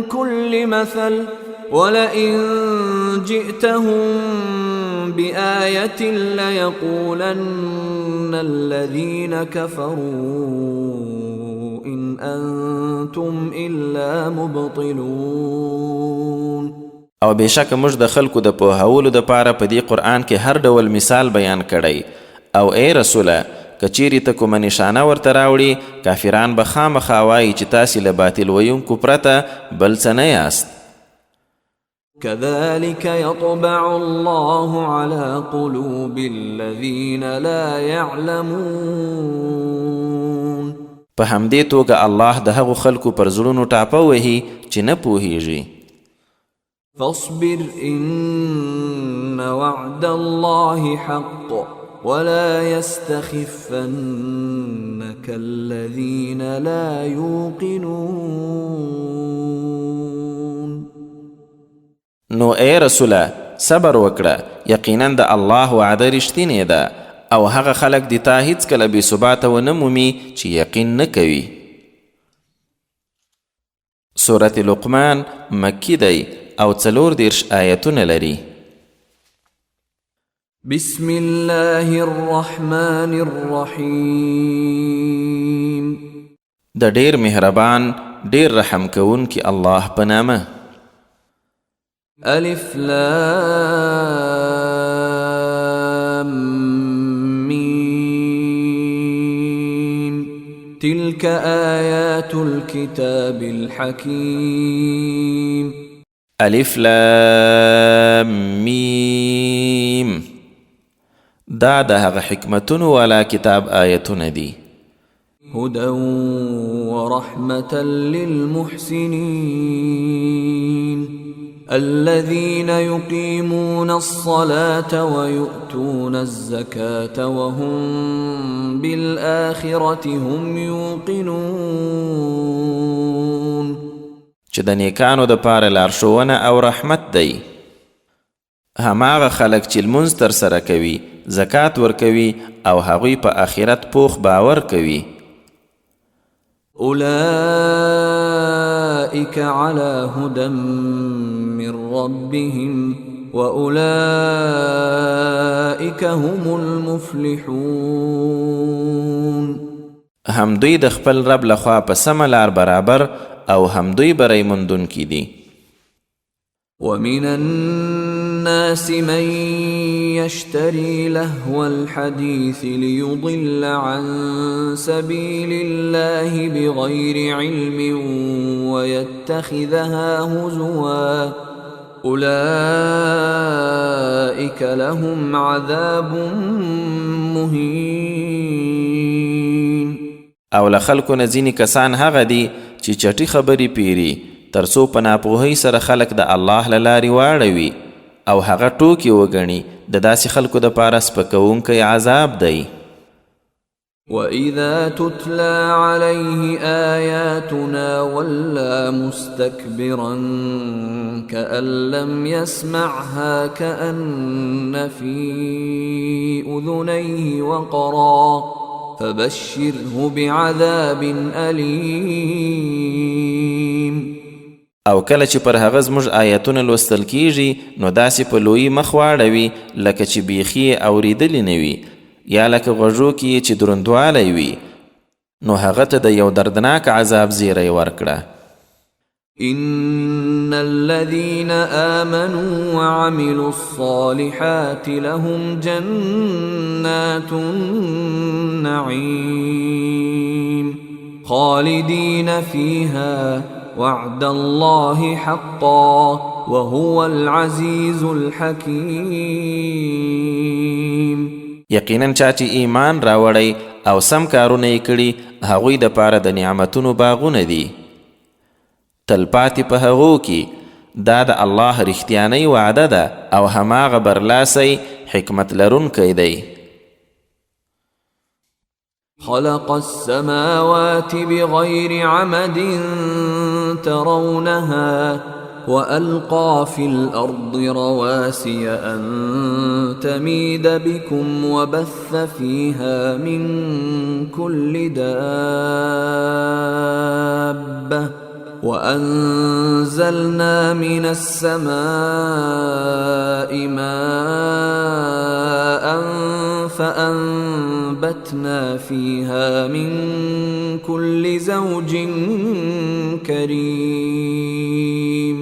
كل مثل ولئن جئتهم بآية ليقولن الذين كفروا إن أنتم إلا مبطلون. او بېشکه موږ د خلکو د پوهولو دپاره په دې قرآن کې هر ډول مثال بیان کړی او ای رسوله که چیرې ته کومه نشانه ورته راوړي کافران به خامخا وایي چې تاسې له باطل ویونکو پرته بل څه نه یاست. كذلك يطبع الله على قلوب الذين لا يعلمون. په همدې توګه الله د هغو خلکو پر زړونو ټاپه وهي چې نه پوهیږي. فاصبر إن وعد الله حق ولا يستخفنك الذين لا يوقنون. نو ای رسوله صبر وکړه یقینا د الله وعده رښتینې ده او هغه خلک د تا هیڅکله بې ثباته ونه مومي چې یقین نه کوي. سورة لقمان مکی دی او 34 آیتونه لري. بسم الله الرحمن الرحیم. د ډیر مهربان ډیر رحم کوونکی الله په نامه. الف لام میم تلك آیات الكتاب الحکیم. الف لام میم دا د هغه حکمتونو والا کتاب آیتونه دي. هدى ورحمة للمحسنين الذين يقيمون الصلاة ويؤتون الزكاة وهم بالآخرة هم يوقنون. چې د نیکانو د پاره لارښوونه او رحمت دی. هماغه خلک چې لمونځ ترسره کوي، زکات ورکوي او هغوی په آخرت پوخ باور کوي. أولئك على هدى من ربهم وأولئك هم المفلحون. هم دوی د خپل رب لخوا په سمه لار برابر او هم دوی بری موندونکي دي. ومن الناس من يشتري لهو الحديث ليضل عن سبيل الله بغير علم ويتخذها هزوا أولئك لهم عذاب مهين. او له خلکو نه ځینې کسان هغه دي چې چټي خبرې پیري ترڅو په ناپوهۍ سره خلک د الله له لارې واړوي او هغه ټوکې وګڼي. د داسې خلکو دپاره سپکوونکی عذاب دی. وَإِذَا تُتْلَى عَلَيْهِ آيَاتُنَا وَلَّى مُسْتَكْبِرًا كَأَن لَّمْ يَسْمَعْهَا كَأَنَّ فِي أُذُنَيْهِ وَقْرًا فَبَشِّرْهُ بِعَذَابٍ أَلِيمٍ. او کله چې پر هغه زموږ آیتونه لوستل کیږي نو داسې په لویي مخ واړوي لکه چې بیخي یې اورېدلې نه وي یا لکه غوږو کې چې دروندوالی وي، نو هغه ته د یو دردناک عذاب زیری ورکړه. إن الذين آمنوا وعملوا الصالحات لهم جنات النعيم خالدين فيها وعد الله حقا وهو العزيز الحكيم. یقینا چا چې ایمان راوړی او سم کارونه یې کړي هغوی د پاره د نعمتونو باغونه دي. تلپاتې په هغو کې دا د الله رښتیانۍ وعده ده او هماغه برلاسی حکمت لرونکی دی. خلق السماوات بغير عمد ترونها وألقى في الأرض رواسي أن تميد بكم وبث فيها من كل دابة وأنزلنا من السماء ماء فأنبتنا فيها من كل زوج كريم.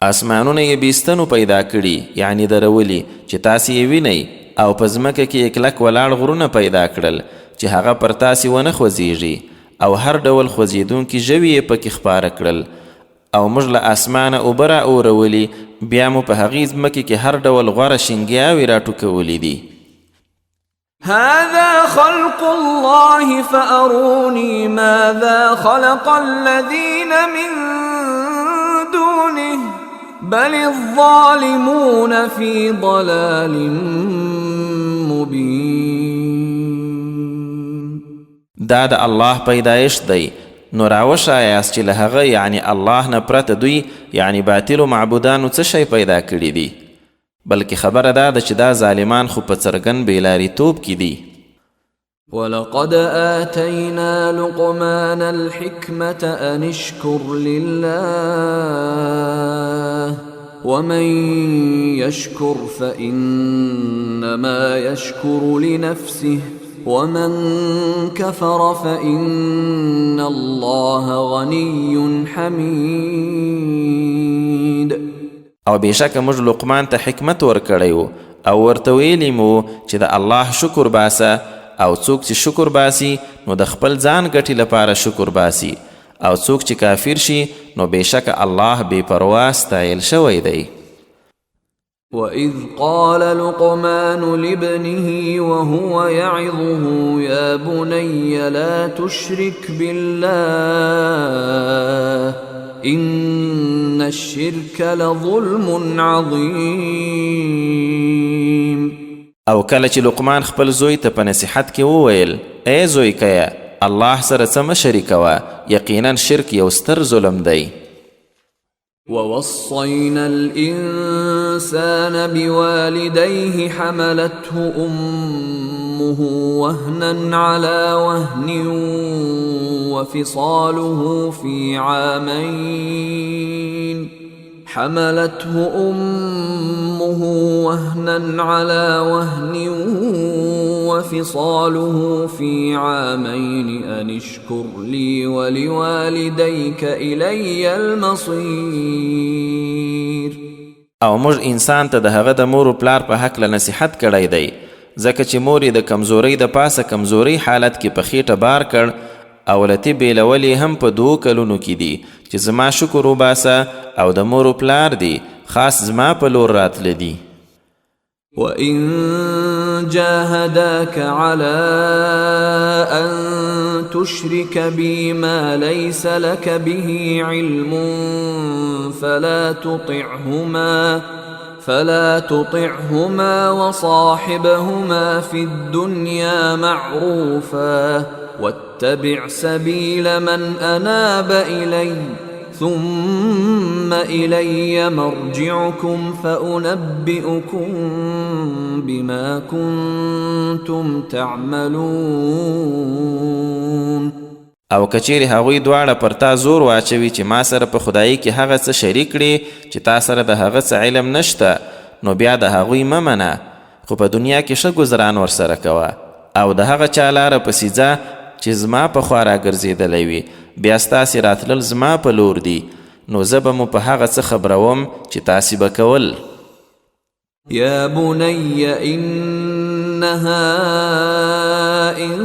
اسمانونه یې بیستنو پیدا کړي یعنی درولي چې تاسې یې وینئ او په ځمکه کې یې کلک ولاړ غرونه پیدا کړل چې هغه پر تاسې ونه خوځېږي او هر ډول خوځېدونکي ژوي یې پکې خپاره کړل او موږ له اسمانه اوبه را اورولي بیا مو په هغې ځمکې کې هر ډول غوره شینګیاوې راټوکولي دي. هذا خلق الله فأروني ماذا خلق الذين من دونه بل الظالمون في ضلال مبين. دا د الله پیدایش دی نو راوښایاست چې له هغه یعنی الله نه پرته دوی یعنی باطلو معبودانو څه شی پیدا کړي دي، بلکې خبره دا ده چې دا ظالمان خو په څرګند بېلاریتوب کې دي. ولقد آتينا لقمان الحكمة أن اشكر لله ومن يشكر فإنما يشكر لنفسه ومن كفر فإن الله غني حميد. او بېشکه موږ لقمان ته حکمت ورکړی و او ورته ویلي مو چې د الله شکر باسه او څوک چې شکر باسي نو د خپل ځان ګټې لپاره شکر باسي او څوک چې کافر شي نو بېشکه الله بې پروا ستایل شوی دی. وَإِذْ قَالَ لُقْمَانُ لِابْنِهِ وَهُوَ يَعِظُهُ يَا بُنَيَّ لَا تُشْرِكْ بِاللَّهِ إِنَّ الشِّرْكَ لَظُلْمٌ عَظِيمٌ. او کله چې لقمان خپل زوی ته په نصیحت کې وویل ای زوی که الله سره څه مه شریکوه، یقینا شرک یو ستر ظلم دی. ووصينا الإنسان بوالديه حملته أمه وهنا على وهن وفصاله في عامين وفصاله في عامين أن اشكر لي ولوالديك إلي المصير. او موږ انسان ته د هغه د مور و پلار په حق له نصیحت کړی دی، ځکه چې مور یې د کمزورۍ د پاسه کمزورۍ حالت کې په خېټه بار کړ او لتی بیلولې هم په 2 کلونو کې دي چې زما شکر وباسه او د مور و پلار دی خاص زما په لور راتله دي. وَإِن جَاهَدَاكَ عَلَىٰ أَن تُشْرِكَ بِي مَا لَيْسَ لَكَ بِهِ عِلْمٌ فلا تطعهما وصاحبهما في الدنيا معروفا واتبع سبيل من أناب إلي ثم إلي مرجعكم فأنبئكم بما كنتم تعملون. او کچیرې هغوی دواړه پر تا زور واچوي چې ما سره په خدایي کې هغه څه شریک کړي چې تا سره د هغه څه علم نشته، نو بیا د هغوی مه منه، خو په دنیا کې ښه ګذران ورسره کوه او د هغه چا لاره پسې ځه چې زما په خوا راګرځېدلی وي، بیا ستاسې راتلل زما په لور دي، نو زه به مو په هغه څه خبروم چې تاسې به کول. یا بني إنها إن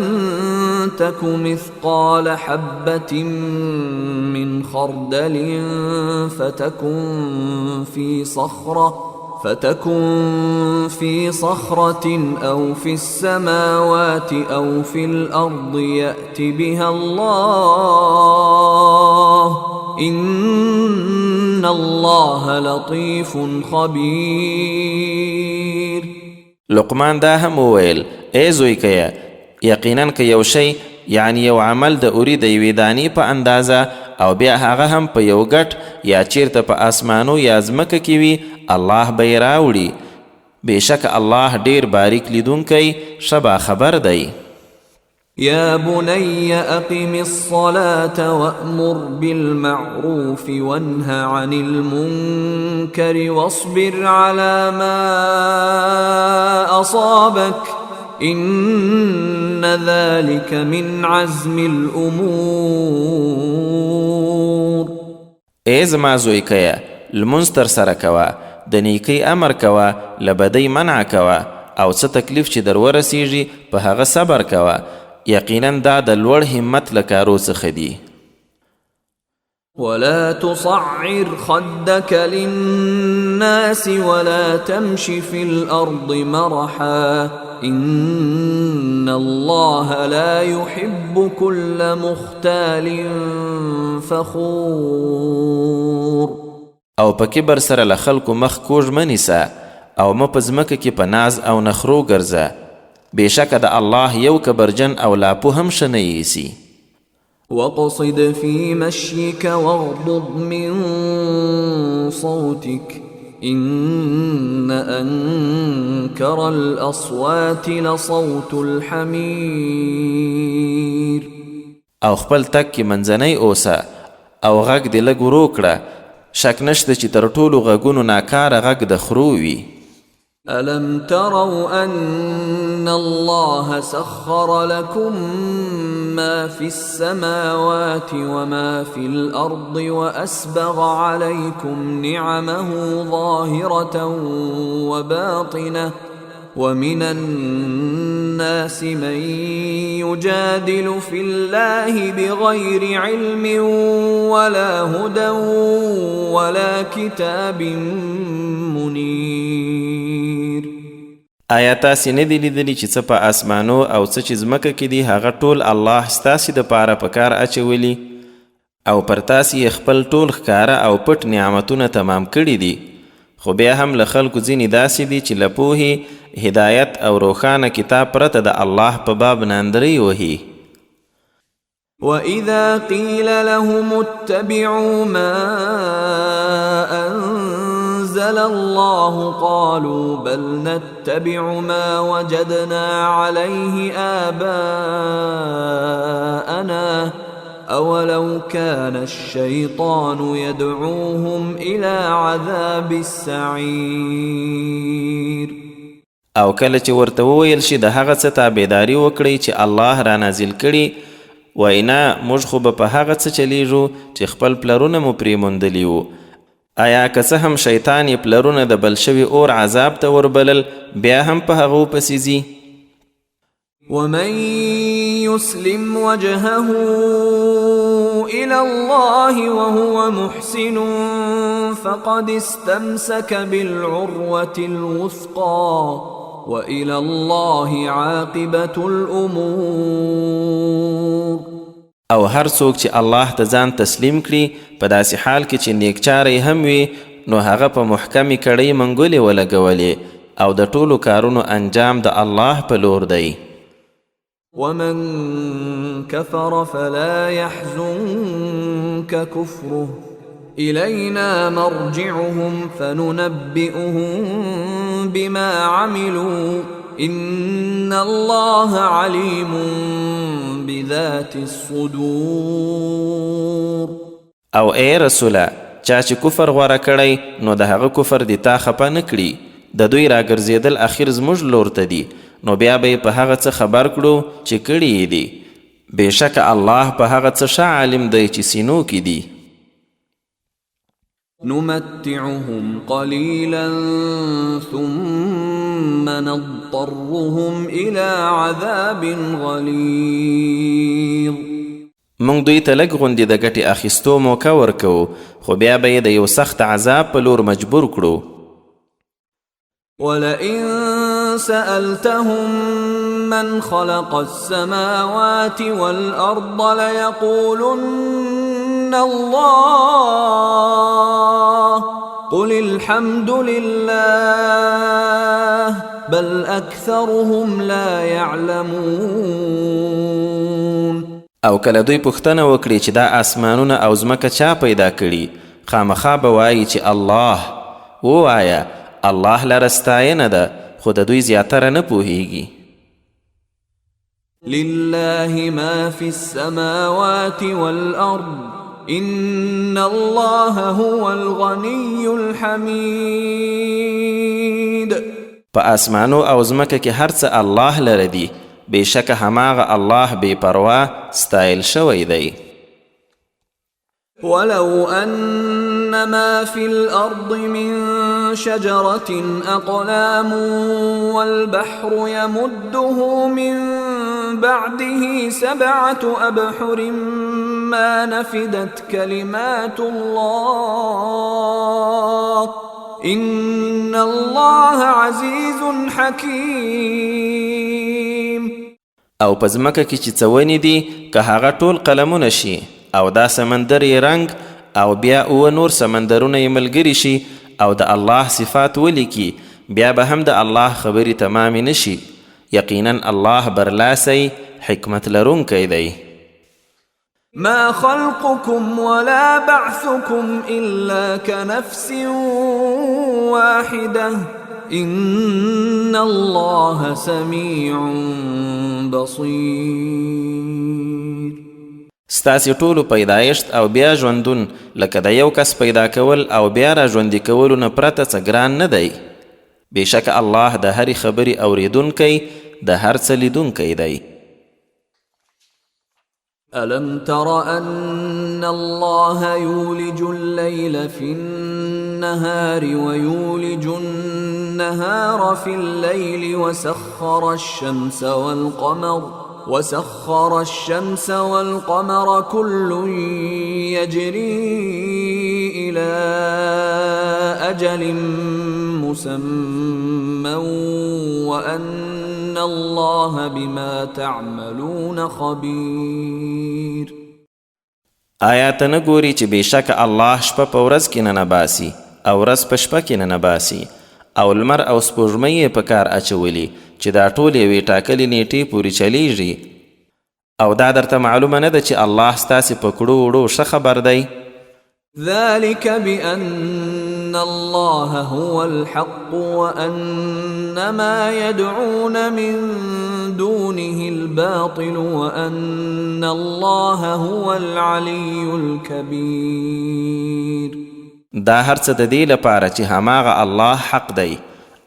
تك مثقال حبة من خردل فتكن في صخرة أو في السماوات أو في الأرض يأت بها الله إن الله لطيف خبير. لقمان دا هم وویل ای زوی که یقینا که یو شی یعنی یو عمل د اوری د یوې دانې په اندازه او بیا هغه هم په یو ګټ یا چیرته په آسمانو یا ځمکه کې وي الله به یې راوړي، بېشکه الله ډیر باریک لیدونکی ښه باخبر دی. یا بني أقم الصلاة وأمر بالمعروف وانه عن المنكر واصبر على ما أصابك إن ذلك من عزم الأمور. ای زما زوی که لمونځ ترسره کوه، د نیکۍ امر کوه، له بدۍ منع کوه او څه تکلیف چې در ورسیږي په هغه صبر کوه، یقینا دا د لوړ همت له کارو څخه دی. ولا تصعر خدك للناس ولا تمش في الأرض مرحا إن الله لا يحب كل مختال فخور. او په کبر سره له خلکو مخ کوږ مه نیسه او مه په ځمکه کې په ناز او نخرو ګرځه، بېشکه د الله یو کبرجن او لاپو هم ښه نه ایسي. واقصد في مشيك واغضض من صوتك إن أنكر الأصوات لصوت الحمير. او خپل تک کې منځنی اوسه او غږ دې لږ ورو کړه، شک نشته چې تر ټولو غږونو ناکاره غږ د خرو وي. ألم تروا أن إن الله سخر لكم ما في السماوات وما في الأرض وأسبغ عليكم نعمه ظاهرة وباطنة ومن الناس من يجادل في الله بغير علم ولا هدى ولا كتاب منير. آیا تاسې نه دي لیدلي چې څه په اسمانو او څه چې ځمکه کې دي هغه ټول الله ستاسې دپاره په کار اچولي او پر تاسې یې خپل ټول ښکاره او پټ نعمتونه تمام کړي دي، خو بیا هم له خلکو ځینې داسې دي چې له پوهې، هدایت او روښانه کتاب پرته د الله په باب ناندرۍ وهي. وَإِذَا قِيلَ لَهُمُ اتَّبِعُوا مَا أَنزَلَ اللَّهُ قَالُوا بَلْ نَتَّبِعُ مَا وَجَدْنَا عَلَيْهِ آبَاءَنَا أَوَلَوْ كَانَ الشَّيْطَانُ يَدْعُوهُمْ إِلَى عَذَابِ السَّعِيرِ. او کله چې ورته وویل شي د هغه څه تابعداري وکړئ چې الله را نازل کړي، وینا موږ خو به په هغه څه چلیږو چې خپل پلرونه مو پرې موندلي وو. آیا که څه هم شیطان یې پلرونه د بل شوي اور عذاب ته وربلل، بیا هم په هغو پسې ځي. ومن يسلم وجهه إلى الله وهو محسن فقد استمسك بالعروة الوثقى وإلى الله عاقبة الأمور. او هر څوک چې الله ته ځان تسلیم کړي په داسې حال کې چې نیکچاره هم وي، نو هغه په محکمې کړۍ منګولې ولګولې او د ټولو کارونو انجام د الله په لور دی. ومن كفر فلا يحزنك كفره إلينا مرجعهم فننبئهم بما عملوا إن الله عليم بذات الصدور. او ای رسوله، چا چې کفر غوره کړی نو د هغه کفر دی تا خپه نه کړي، د دوی راګرځېدل اخر زموږ لور ته دي، نو بیا به یې په هغه څه خبر کړو چې کړي یې دي. بېشکه الله په هغه څه ښه عالم دی چې سینو کې دي. نمتعهم قليلا ثم نضطرهم إلى عذاب غليظ. موږ دوی ته لږ غوندې د ګټې اخیستو موقع ورکوو، خو بیا به یې د یو سخت عذاب په لور مجبور کړو. ولئن سألتهم من خلق السماوات والأرض ليقولن الله قل الحمد لله بل أكثرهم لا يعلمون. او کله دوی پوښتنه وکړي چې دا آسمانونه او ځمکه چا پیدا کړي، خامخا به وایي چې الله. ووایه الله لره ستاینه ده، خو د دوی زیاتره نه پوهیږي. لله ما في السماوات والأرض إن الله هو الغني الحميد. په آسمانو او ځمکه کې هر څه الله لره دي، بېشکه هماغه الله بې پروا ستایل شوی دی. ولو أن ما في الأرض من شجرة أقلام والبحر يمده من بعده 7 أبحر ما نفدت كلمات الله إن الله عزيز حكيم. او په ځمکه کې چې څه ونې دي، که هغه ټول قلمونه شي او دا سمندر یې رنګ او بیا اوه نور سمندرونه یې ملګري شي او د الله صفات ولیکي، بیا به هم د الله خبرې تمامې نشي. یقینا الله برلاسی حکمت لرونکی دی. ما خلقكم ولا بعثكم إلا كنفس واحدة إن الله سميع بصير. ستاسې ټولو پیدایشت او بیا ژوندون لکه د یو کس پیدا کول او بیا را ژوندي کولو نه پرته څه ګران نه دی. بېشکه الله د هرې خبرې اوریدونکی د هر څه لیدونکی دی. ألم تر أن الله يولج الليل في النهار ويولج النهار في الليل وسخر الشمس والقمر كل يجري إلى أجل مسمى وأن الله بما تعملون خبير. آیا ته نه ګورې چې بېشکه الله شپه په ورځ کې نه باسي او ورځ په شپه کې نه باسي او لمر او سپوږمۍ یې په کار اچولي چې دا ټول یوې ټاکلې نیټې پورې چلیږي، او دا درته معلومه نه ده چې الله ستاسې په کړو وړو ښه خبر دی؟ ذلك بأن الله هو الحق وأن ما يدعون من دونه الباطل وأن الله هو العلي الكبير. دا هر څه د دې لپاره چې هماغه الله حق دی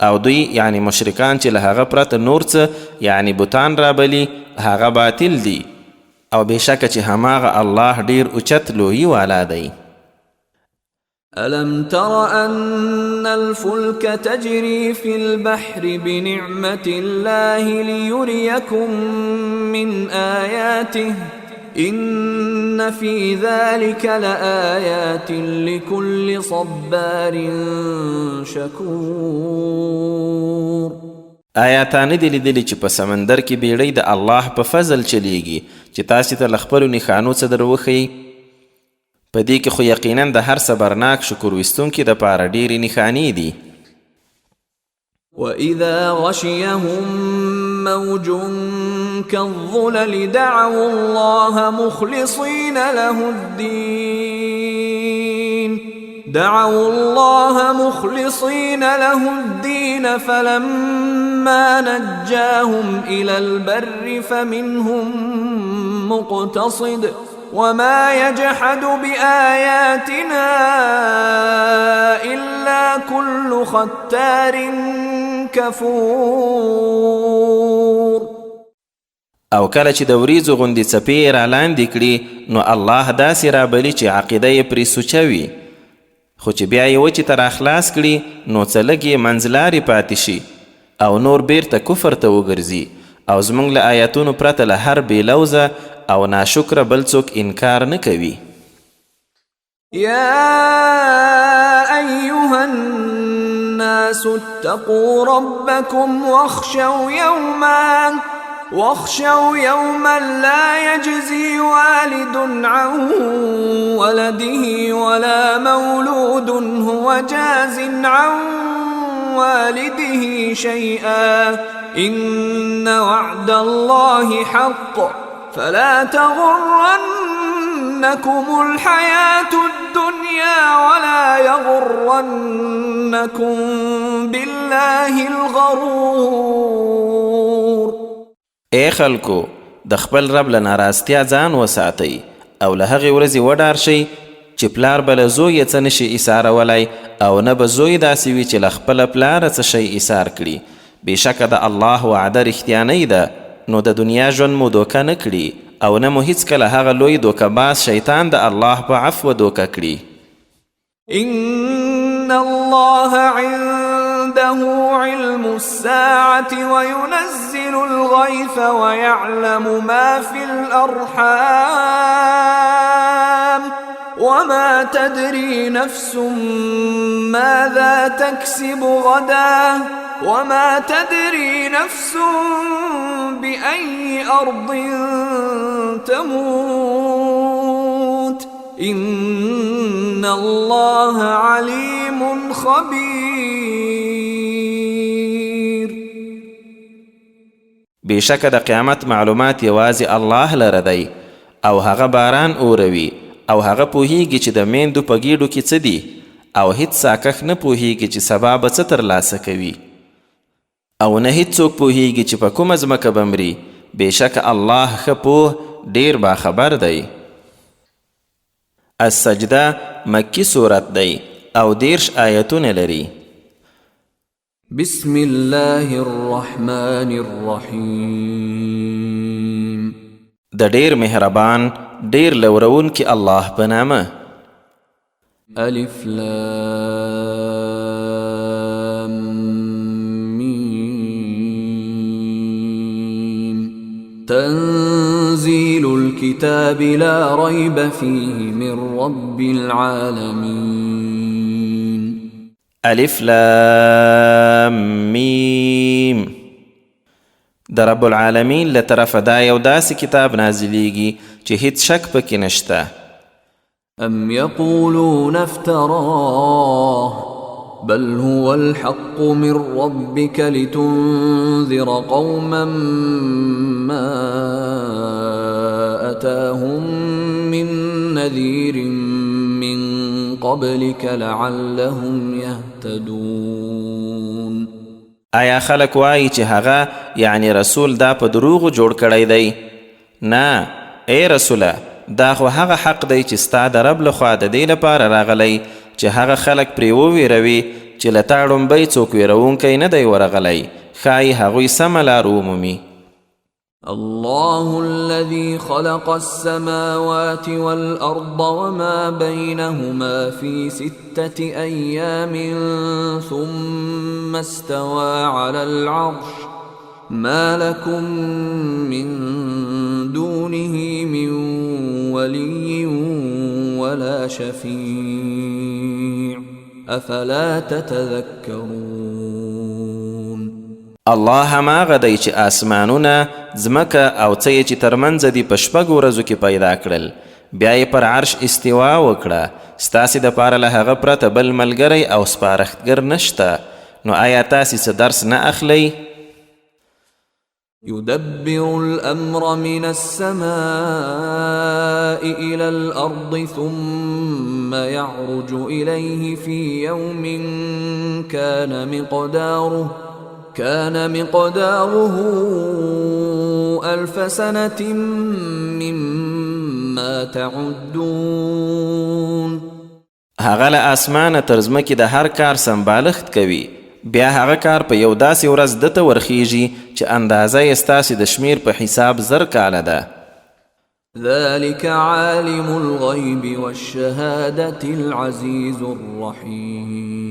او دوی یعنی مشرکان چې له هغه پرته نور څه یعنی بوتان رابلي هغه باطل دي، او بېشکه چې هماغه الله ډیر اوچت لویي والا دی. ألم تر أن الفلك تجري في البحر بنعمة الله ليريكم من آياته إن في ذلك لآيات لكل صبار شكور. آیا تا نه دی لیدلی چې په سمندر کې بیړۍ د الله په فضل چلیږي چې تاسې ته له خپلو نښانو څه در وښیي؟ په دې کې خو یقینا د هر صبرناک شکر ویستونکي دپاره ډېرې نښانې دي. وإذا غشيهم موج كالظلل دعوا الله مخلصين له الدين فلما نجاهم إلى البر فمنهم مقتصد وما يجحد بآياتنا إلا كل ختار كفور. او کله چې د وریځو غوندې څپې را لاندې کړي نو الله داسې رابلي چې عقیده یې پرې سوچوي، خو چې بیا یې وچې ته راخلاص کړي نو څه لږ یې منځلارې پاتې شي او نور بیرته کفر ته وګرځي، او زموږ له آیاتونو پرته له هر بېلوزه او ناشکره بل څوک انکار نه کوي. يا أيها الناس اتقوا ربكم واخشوا يوما لا يجزي والد عن ولده ولا مولود هو جاز عن والده شيئا إن وعد الله حق فلا تغرنكم الحياة الدنيا ولا يغرنكم بالله الغرور. ای خلکو د خپل رب له ناراضتیا ځان وساتئ او له هغې ورځې وډار شئ چې پلار به له زوی یې څه نشي ایسارولی او نه به زوی داسې وي چې له خپله پلاره څه شی ایسار کړي. بېشکه د الله وعده رښتیانۍ ده، نو د دنیا ژوند مو دوکه نه کړي او نه مو هیڅکله هغه لوی دوکهباز شیطان د الله په عفو دوکه کړي. إن الله عنده علم الساعة وينزل الغيث ويعلم ما في الأرحام وما تدري نفس ماذا تكسب غدا وما تدري نفس بأي أرض تموت إن الله عليم خبير. بېشکه د قیامت معلومات یوازې الله لره دی او هغه باران اوروي او هغه پوهیږي چې د میندو په ګېډو کې څه دي او هیڅ ساکښ نه پوهیږي چې سبا به څه ترلاسه کوي او نه هیڅوک پوهیږي چې په کومه ځمکه به مري. بېشکه الله ښه پوه ډېر باخبر دی. السجده مکی صورت دی او 10 آیتونه لري. بسم الله الرحمن الرحیم. د ډیر مهربان ډیر لورون کی الله په نامه. الف لام میم. تنزيل الكتاب لا ريب فيه من رب العالمين. الف لام میم. د رب العالمین له طرفه دا یو داسې کتاب نازلیږي چې هیڅ شک پکې نشته. ام يقولون افتراه بل هو الحق من ربك لتنذر قوما ما أتاهم من نذير من قبلك لعلهم يهتدون. آیا خلک وایي چې هغه یعنی رسول دا په دروغو جوړ کړی دی؟ نه ای رسوله، دا خو هغه حق دی چې ستا د رب لخوا د دې لپاره راغلی چې هغه خلک پرې وویروي چې له تا ړومبی څوک ویرونکی نه دی ورغلی، ښایي هغوی سمه لار ومومي. الله الذي خلق السماوات والأرض وما بينهما في 6 أيام ثم استوى على العرش ما لكم من دونه من ولي ولا شفيع أفلا تتذكرون. الله هماغه دی چې آسمانونه ځمکه او څه یې چې ترمنځ دي په 6 ورځو کې پیدا کړل، بیا یې پر عرش استوا وکړه. ستاسې دپاره له هغه پرته بل ملګری او سپارښتګر نشته، نو آیا تاسې څه درس نه اخلئ؟ يدبر الأمر من السماء إلى الأرض ثم يعرج إليه في يوم كان مقداره 1000 سنة مما تعدون. هغه له اسمانه تر ځمکې د هر کار سمبالښت کوي، بیا هغه کار په یو داسې ورځ دته ورخیږي چې اندازه یې ستاسې د شمیر په حساب 1000 کاله ده. ذلك عالم الغيب والشهادة العزيز الرحيم.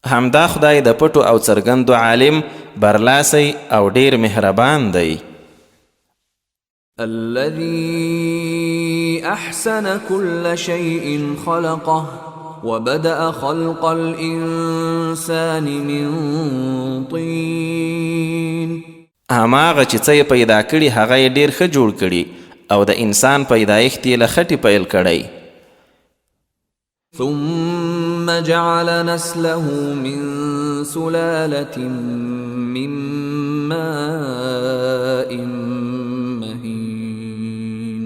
همدا خدای د پټو او څرګندو عالم، برلاسی او ډیر مهربان دی. الذي أحسن كل شيء خلقه وبدأ خلق الإنسان من طين. هماغه چې څه یې پیدا کړي هغه یې ډیر ښه جوړ کړي او د انسان پیدایښت یې له خټې پیل کړی. ثم جعل نسله من سلالة من ماء مهين.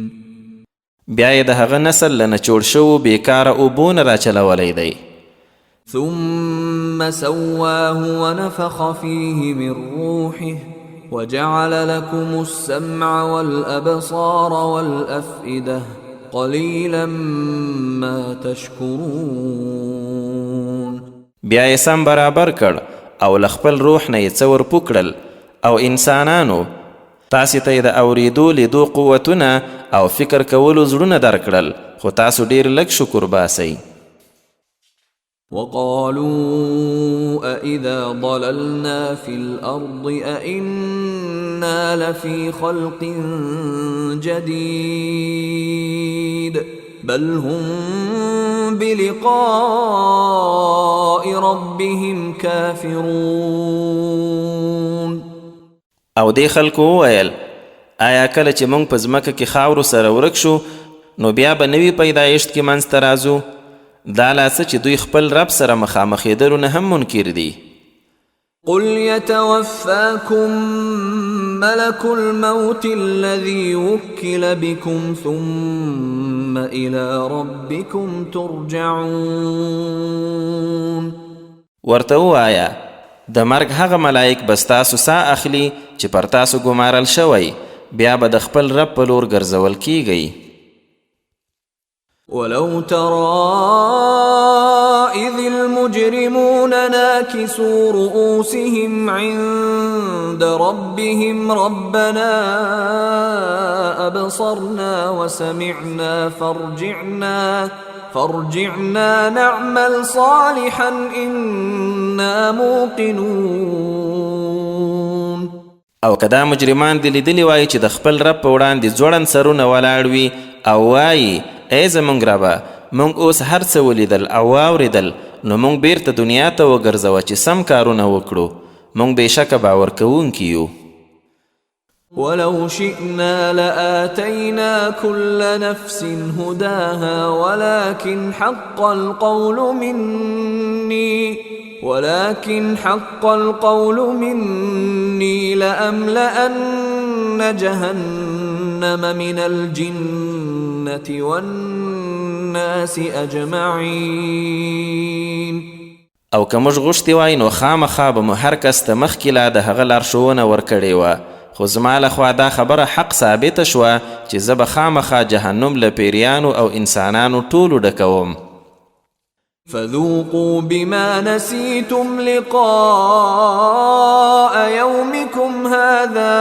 بیا یې د هغه نسل له نچوړ شوو بیکاره اوبو نه راچلولی دی. ثم سواه ونفخ فيه من روحه وجعل لكم السمع والأبصار والأفئدة قليلا ما تشكرون. بیا یې سم برابر کړ او له خپل روح نه یې څه ورپوکړل او انسانانو تاسې ته یې د اورېدو لیدو قوتونه او فکر کولو زړونه درکړل، خو تاسو ډیر لږ شکر باسئ. وقالوا أإذا ضللنا في الأرض أإنا لفي خلق جديد بل هم بلقاء ربهم كافرون. او دې خلکو وویل آیا کله چې موږ په ځمکه کې خاورو سره ورک شو نو بیا به نوي پیدایښت کې منځته راځو؟ دا لاسه چې دوی خپل رب سره مخامخېدلو نه هم منکر دي. قل يتوفاكم ملك الموت الذي وكل بكم ثم إلى ربكم ترجعون. ورته ووایه د مرګ هغه ملائک به ستاسو ساه اخلي چې پر تاسو ګمارل شوی، بیا به د خپل رب په لور ګرځول کیږئ. ولو ترى إذ المجرمون ناكسوا رؤوسهم عند ربهم ربنا أبصرنا وسمعنا فارجعنا نعمل صالحا إنا موقنون. او که دا مجرمان دې لیدلي وای چې د خپل رب په وړاندې ځوړند سرونه ولاړ وي او وایي ای زموږ ربه موږ اوس هر څه ولیدل او واورېدل، نو موږ بیرته دنیا ته وګرځوه چې سم کارونه وکړو، موږ بېشکه باور کوونکي یو. ولو شئنا لآتينا كل نفس هداها ولكن حق القول مني لأملأن جهنم من الجنة والناس أجمعين. او که موږ غوښتي وای نو خامخا به مو هر کس ته مخکې لا د هغه لارښوونه ورکړې وه، خو زما لخوا دا خبره حق ثابته شوه چې زه به خامخا جهنم له پیریانو او انسانانو ټولو ډکوم. فذوقوا بما نسيتم لقاء يومكم هذا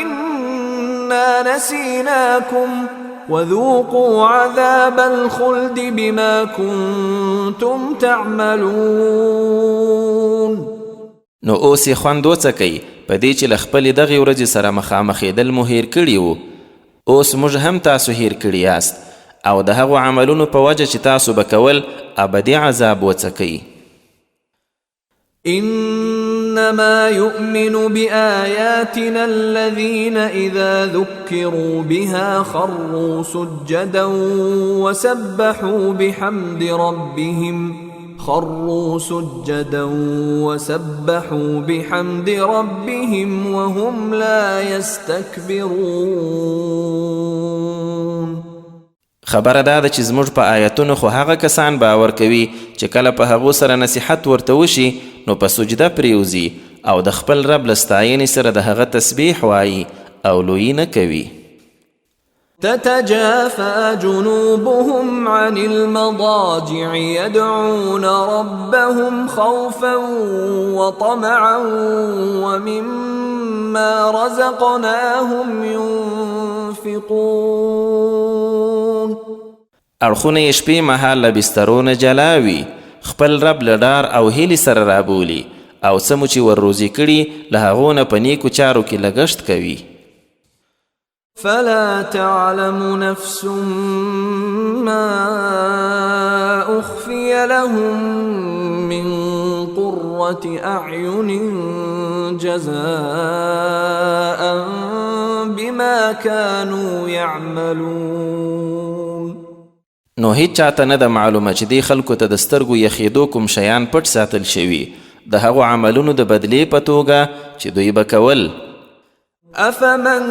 إنا نسيناكم وذوقوا عذاب الخلد بما كنتم تعملون. نو اوس یې خوند وڅکئ په دې چې له خپلې دغې ورځې سره مخامخېدل مو هیر کړي وو، اوس موږ هم تاسو هیر کړي یاست او د هغو عملونو په وجه چې تاسو به کول ابدي عذاب وڅکئ. إنما يؤمن بآياتنا الذين إذا ذكروا بها خروا سجدا وسبحوا بحمد ربهم وهم لا يستكبرون. خبره دا ده چې زموږ په آیتونو خو هغه کسان باور کوي چې کله په هغو سره نصیحت ورته وشي نو په سجده پریوزي او د خپل رب له ستاینې سره د هغه تسبیح وایي او لویی نه کوي. تتجافى جنوبهم عن المضاجع يدعون ربهم خوفا وطمعا ومما رزقناهم ينفقون. اړخونه یې شپې مهال له بسترونه جلا وي، خپل رب له ډار او هیلې سره رابولي او څه مو چې ور روزي کړي له هغو نه په نیکو چارو کې لګښت کوي. فلا تعلم نفس ما أخفي لهم من قرة أعين جزاء بما كانوا يعملون. نو هیڅ چاته نه ده معلومه چې دې خلکو ته د سترګو یخېدو کوم شیان پټ ساتل شوي د هغو عملونو د بدلې په توګه چې دوی به کول. أفمن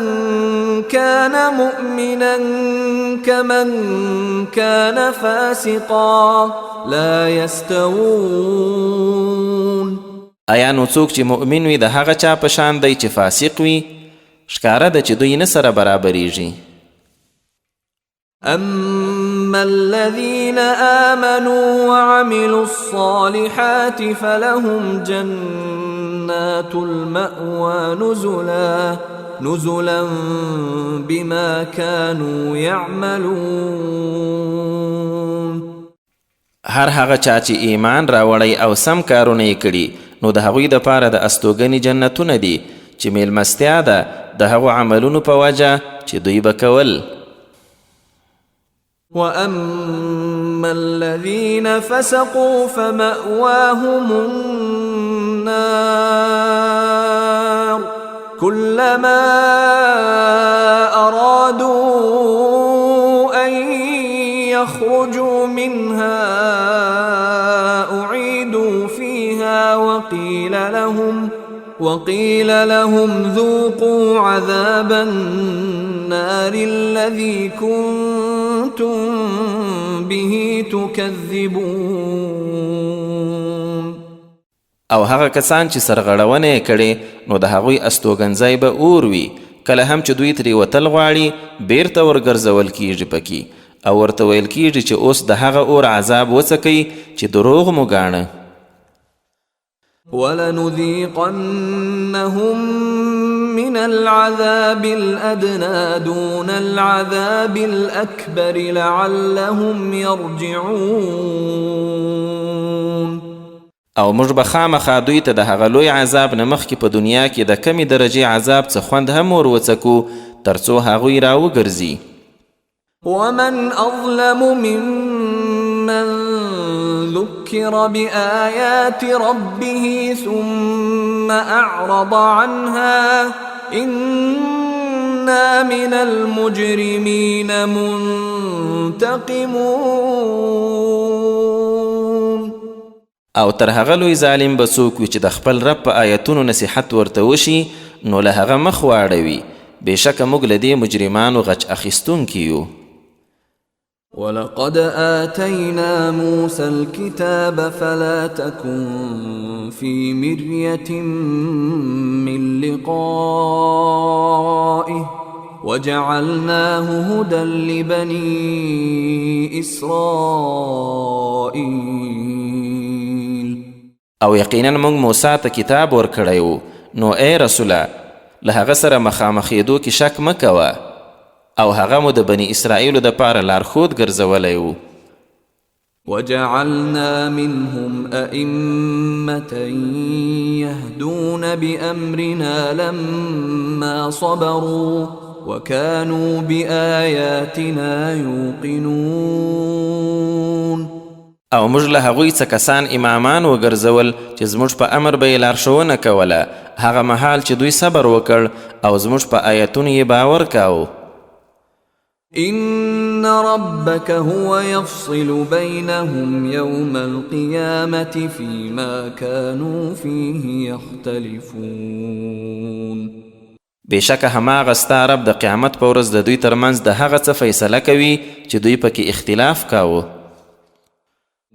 كان مؤمنا كمن كان فاسقا لا يستوون. ایا نو څوک چې مؤمن وي د هغه چا په شان دی چې فاسق وي؟ ښکاره ده چې دوی نه سره برابریږي. أما الذين آمنوا وعملوا الصالحات فلهم جنات المأوى نزلا بما كانوا يعملون. هر هغه چا چې ایمان راوړی او سم کارونه یې کړي نو د هغوی دپاره د استوګنې جنتونه دي چې میلمستیا ده د هغو عملونو په وجه چې دوی به کول. وأما الذين فسقوا فمأواهم النار كلما أرادوا أن يخرجوا منها أعيدوا فيها وقيل لهم ذوقوا عذاب النار الذي كنتم به تكذبون. او هغه کسان چې سرغړونه یې کړې نو د هغوی استوګنځی به اور وي، کله هم چې دوی ترې وتل غواړي بیرته ورګرځول کیږي پکې او ورته ویل کیږي چې اوس د هغه اور عذاب وڅکئ چې دروغ مو ګاڼه. ولنذيقنهم من العذاب الأدنى دون العذاب الأكبر لعلهم يرجعون. او موږ به خامخا دوی ته د هغه لوی عذاب نه مخکې په دنیا کې د کمې درجې عذاب څه خوند هم ور وڅکو تر څو هغوی راوګرځي. ومن أظلم ممن ذكر بآيات ربه ثم أعرض عنها إنا من المجرمين منتقمون. او تر هغه لوی ظالم به څوک وي چې د خپل رب په آیتونو نصیحت ورته وشي نو له هغه مخ واړوي. بېشکه موږ له دې مجرمانو غچ اخیستونکي یو. ولقد آتينا موسى الكتاب فلا تكن في مرية من لقائه وجعلناه هدى لبني إسرائيل. او یقینا موږ موسی ته کتاب ورکړی و نو ای رسوله له هغه سره مخامخېدو کې شک مه کوه او هغه مو د بني اسرائیلو دپاره لارښود ګرځولی و. وجعلنا منهم أئمة يهدون بأمرنا لما صبروا وكانوا بآياتنا يوقنون. او موږ له هغوی څه کسان امامان وګرځول چې زموږ په امر به یې لارښوونه کوله هغه مهال چې دوی صبر وکړ او زموږ په آیتونو یې باور کاوه. إن ربك هو يفصل بينهم يوم القيامة فيما كانوا فيه يختلفون. بېشکه هماغه ستا رب د قیامت په ورځ د دوی ترمنځ د هغه څه فیصله کوي چې دوی پکې اختلاف کاوه.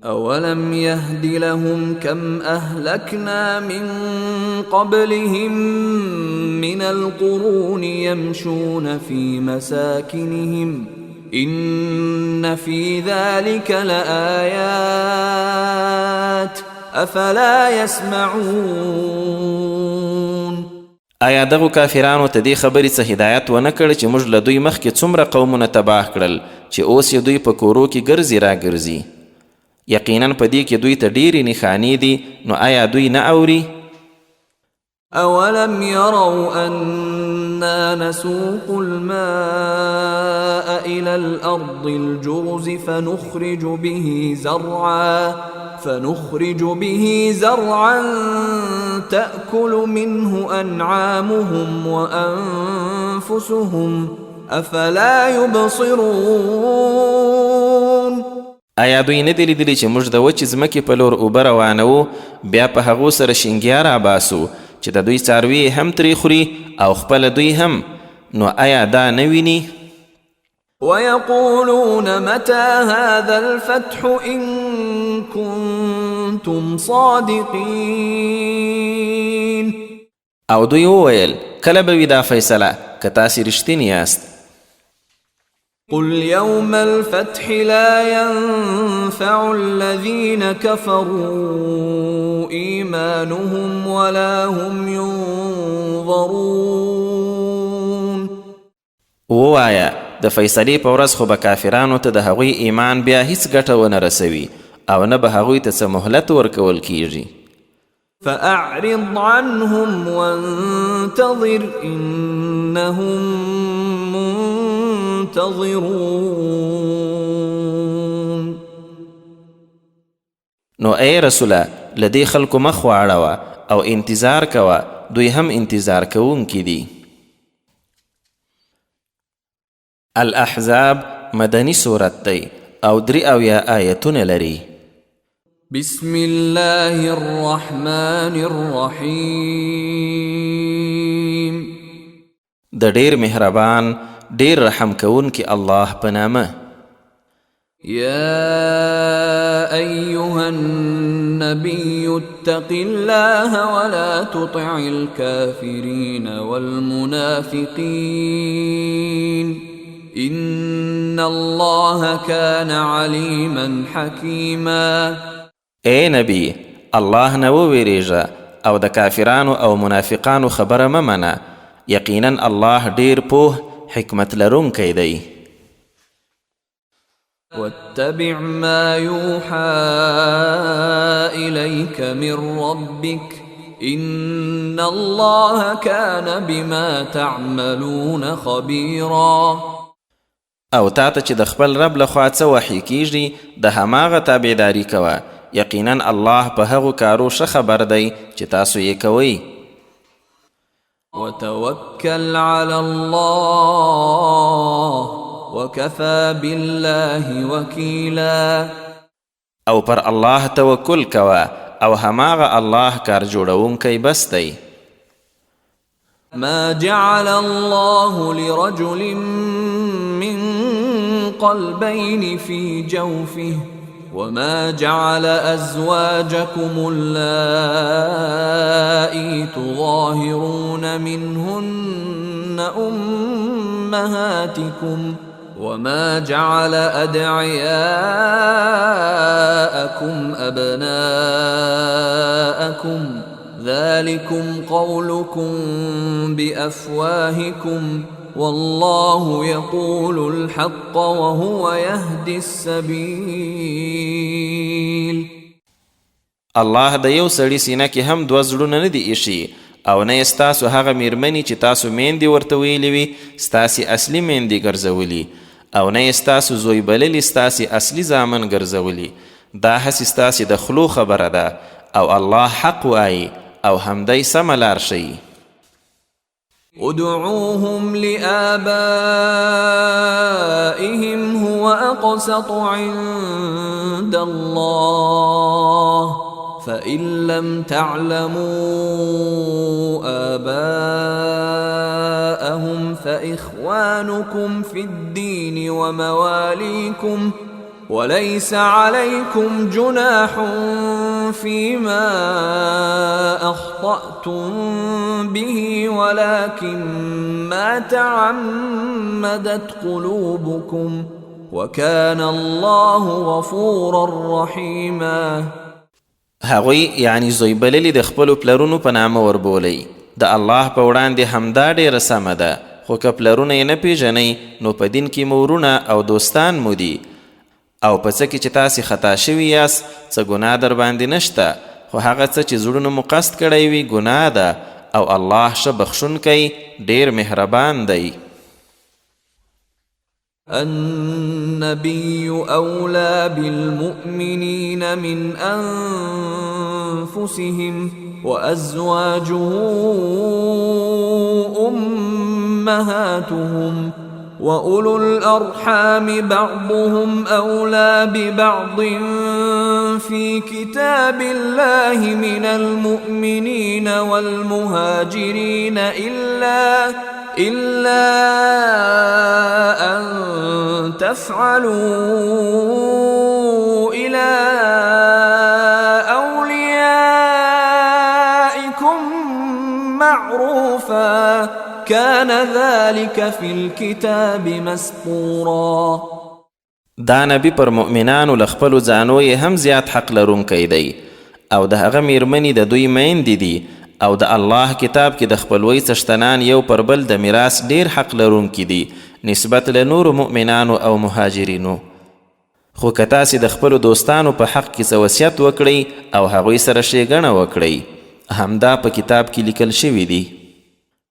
أولم يهد لهم كم أهلكنا من قبلهم من القرون يمشون في مساكنهم إن في ذلك لآيات أفلا يسمعون. آیا دغو کافرانو ته دې خبرې څه هدایت ونه کړ چې موږ له دوی مخکې څومره قومونه تباه کړل چې اوس یې دوی په کورو کې ګرځي راګرځي. یقینا په دې کې دوی ته ډېرې نښانې دي نو آیا دوی نه اوري؟ أولم يروا أنا نسوق الماء إلى الأرض الجرز فنخرج به زرعا تأكل منه أنعامهم وأنفسهم أفلا يبصرون. آیا دوی نه دي لیدلي چې موږ د وچې ځمکې په لور اوبه روانوو بیا په هغو سره شینګیا راباسو چې د دوی څاروي هم ترې خوري او خپله دوی هم؟ نو آیا دا نه ویني؟ ويقولون متى هذا الفتح إن كنتم صادقين. او دوی وویل کله به وي دا فیصله که تاسې رښتیني یاست. قل يوم الفتح لا ينفع الذين كفروا إيمانهم ولا هم ينظرون. ووایه د فیصلې په ورځ خو به کافرانو ته د هغوی ایمان بیا هیڅ ګټه ونه رسوي او نه به هغوی ته څه مهلت ورکول کیږي. فأعرض عنهم وانتظر إنهم منتظرون. نو ای رسوله له دې خلکو مخ واړوه او انتظار کوه دوی هم انتظار کوونکي دي. الاحزاب مدني سورت دی او 83 آیتونه لري. بسم الله الرحمن الرحیم. د ډیر مهربان ډیر رحم کوونکی الله په نامه. يا أيها النبي اتق الله ولا تطع الكافرين والمنافقين إن إن الله كان عليما حكيما. اے نبی، الله نه وویریږه او د کافرانو او منافقانو خبره مه منه. یقینا الله ډیر پوه حکمت لرونکی دی. واتبع ما يوحى إليك من ربك إن الله كان بما تعملون خبيرا. او تا ته چې د خپل رب لخوا څه وحی کیږي د هماغه تابعداري کوه. یقینا الله په هغو کارو ښه خبر دی چې تاسو یې کوئ. وتوكل على الله وكفى بالله وكيلا. او پر الله توکل کوه او هماغه الله کار جوړونکی بس دی. ما جعل الله لرجل من قلبين في جوفه وما جعل أزواجكم اللائي تظاهرون منهن أمهاتكم وما جعل أدعياءكم أبناءكم ذلكم قولكم بأفواهكم والله يقول الحق وهو يهدي السبيل. الله د یو سړي سینه کې هم دوه زړونه نه دي ایښي او نه یې ستاسو هغه میرمنې چې تاسو میندې ورته ویلې وي ستاسې اصلي میندې ګرځولي او نه یې ستاسو زوی بللي ستاسې اصلي زامن ګرځولي. دا هسې ستاسې د خلو خبره ده او الله حق وایي او همدی سمه لار ښیي. ادعوهم لآبائهم هو أقسط عند الله فإن لم تعلموا آباءهم فإخوانكم في الدين ومواليكم وليس عليكم جناح فيما أخطأتم به ولكن ما تعمدت قلوبكم وكان الله غفورا رحيما. هغوی یعنی زوی بللی د خپلو پلرونو په نامه وربولی. د الله په وړاندې همدا ډیره سمه ده، خو که پلرونه یې نه پیژنئ نو په دین کې مورونه او دوستان مو دي او په څه کې چې تاسې خطا شوي یاست څه ګناه در باندې نشته، خو هغه څه چې زړونو مو قصد کړی وي ګناه ده او الله ښه بخښونکی ډیر مهربان دی. النبي أولى بالمؤمنين من أنفسهم وأزواجه أمهاتهم وأولو الأرحام بعضهم أولى ببعض في كتاب الله من المؤمنين والمهاجرين إلا أن تفعلوا إلى أوليائكم معروفا كان ذلك في الكتاب مسطورا. دا نبی پر مؤمنانو لخپلو ځانو یې هم زیات حق لرونکی دی او د هغه میرمنې د دوی میندې دي او د الله کتاب کې د خپلوۍ څښتنان یو پر بل د میراث ډیر حق لرونکي دي نسبت له نورو مؤمنانو او مهاجرینو. خو که تاسې د خپلو دوستانو په حق کې څه وصیت وکړئ او هغوی سره ښېګڼه وکړئ همدا په کتاب کې لیکل شوي دي.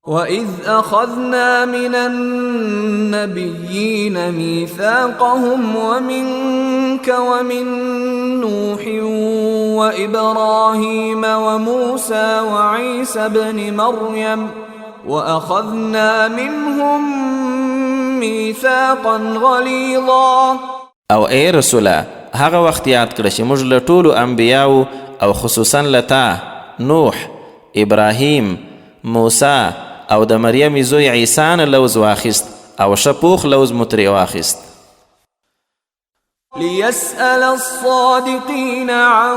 وَإِذْ أَخَذْنَا مِنَ النَّبِيِّينَ مِيثَاقَهُمْ وَمِنْكَ وَمِنْ نُوحٍ وَإِبْرَاهِيمَ وَمُوسَى وَعِيسَى ابْنِ مَرْيَمَ وَأَخَذْنَا مِنْهُمْ مِيثَاقًا غَلِيظًا. او ای رسوله هغه وخت یاد کړه چې موږ له ټولو انبیاو او خصوصا له تا نوح، ابراهیم، موسی او د مریم زوی عیسی نه لوز واخیست او ښه پوخ لوز مو ترې واخیست. ليسأل الصادقين عن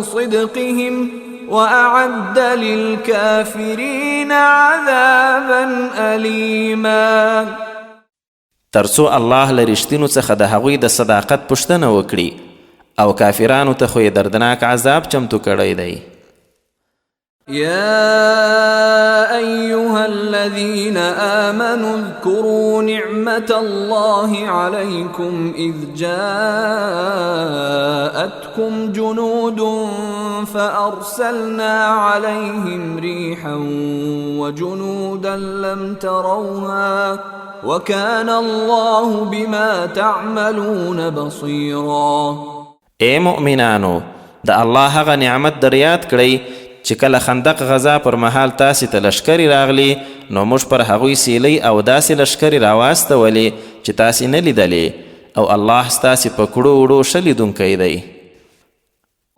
صدقهم وأعد للكافرين عذابا أليما. ترڅو الله له رښتینو څخه د هغوی د صداقت پوښتنه وکړي او کافرانو ته خو یې دردناک عذاب چمتو کړی دی. يا أيها الذين آمنوا اذكروا نعمة الله عليكم إذ جاءتكم جنود فأرسلنا عليهم ريحا وجنودا لم تروها وكان الله بما تعملون بصيرا. اے مؤمنانو، د الله هغه نعمت در یاد کړئ چې کله خندق غزا پر مهال تاسې ته لشکرې راغلي نو موږ پر هغوی سیلی او داسې لشکرې راواستولې چې تاسې نه لیدلې او الله ستاسې په کړو وړو ښه لیدونکی دی.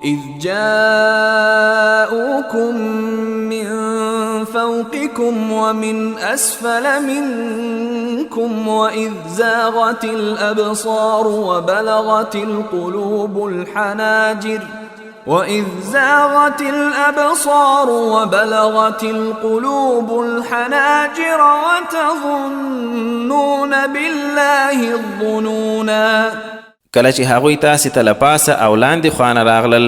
إذ جاءوكم من فوقكم ومن أسفل منكم وإذ زاغت الأبصار وبلغت القلوب الحناجر وتظنون بالله الظنونا. کله چې هغوی تاسې ته له پاسه او لاندې خوانه راغلل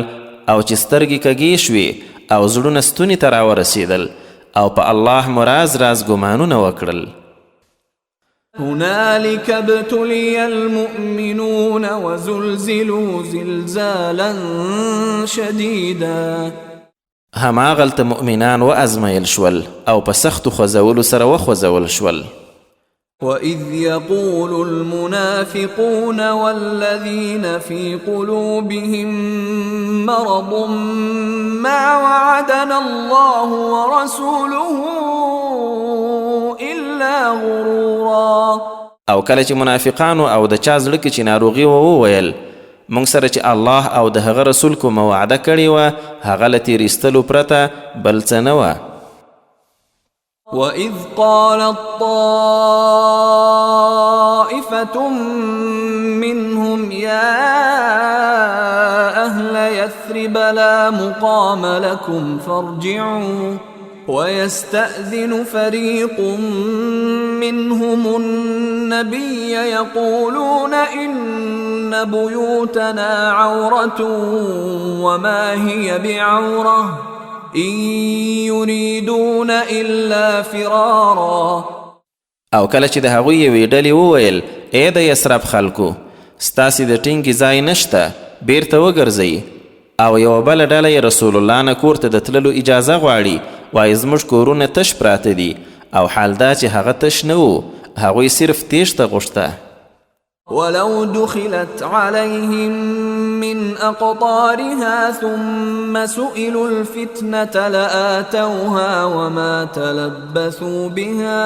او چې سترګې کږې شوې او زړونه ستوني ته راورسېدل او په الله مو راز ګمانونه وکړل. هنالك ابتلي المؤمنون وزلزلوا زلزالا شديدا. هماغلته مؤمنان وازمایل شول او په سختو خوځولو سره وخوځول شول. وإذ يقول المنافقون والذين في قلوبهم مرض ما وعدنا الله ورسوله إلا غرورا. او کله چې منافقانو او د چا زړه کې چې ناروغي وویل موږ سره چې الله او د هغه رسول کوم وعده کړې وه هغه له تېرېستلو پرته بل څه نه وه. وإذ قالت طائفة منهم يا أهل يثرب لا مقام لكم فارجعوا ويستأذن فريق منهم النبي يقولون إن بيوتنا عورة وما هي بعورة إن يريدون إلا فرارا. او کله چې د هغوی یوې ډلې وویل ای د یثرب خلکو ستاسې د ټینګې ځای نشته بیرته وګرځئ او یوه بله ډله یې رسول الله نه کور ته د تللو اجازه غواړي وایي زموږ کورونه تش پراته دي او حال دا چې هغه تش نه و هغوی صرف تیښته غوښته. ولو دخلت عليهم من أقطارها ثم سئلوا الفتنة لآتوها وما تلبثوا بها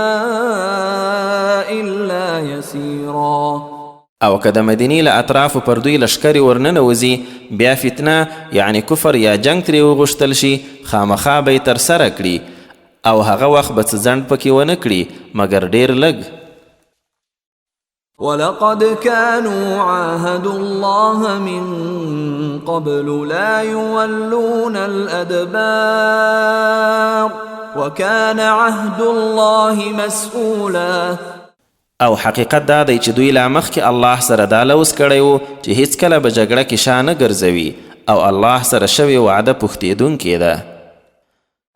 إلا يسيرا. او که د مدینې له اطرافو پر دوی لشکرې ورننوځي بیا فتنه یعنی کفر یا جنگ ترې وغوښتل شي خامخا به یې ترسره کړي او هغه وخت به څه ځنډ پکې ونه کړي مګر ډېر لږ. ولقد كانوا عاهدوا الله من قبل لا يولون الأدبار وكان عهد الله مسؤولا. او حقیقت دا دی چې دوی لا مخکې الله سره دا لوز کړی و چې هیڅکله به جګړه کې شا نه ګرځوي او الله سره شوې وعده پوښتېدونکې ده.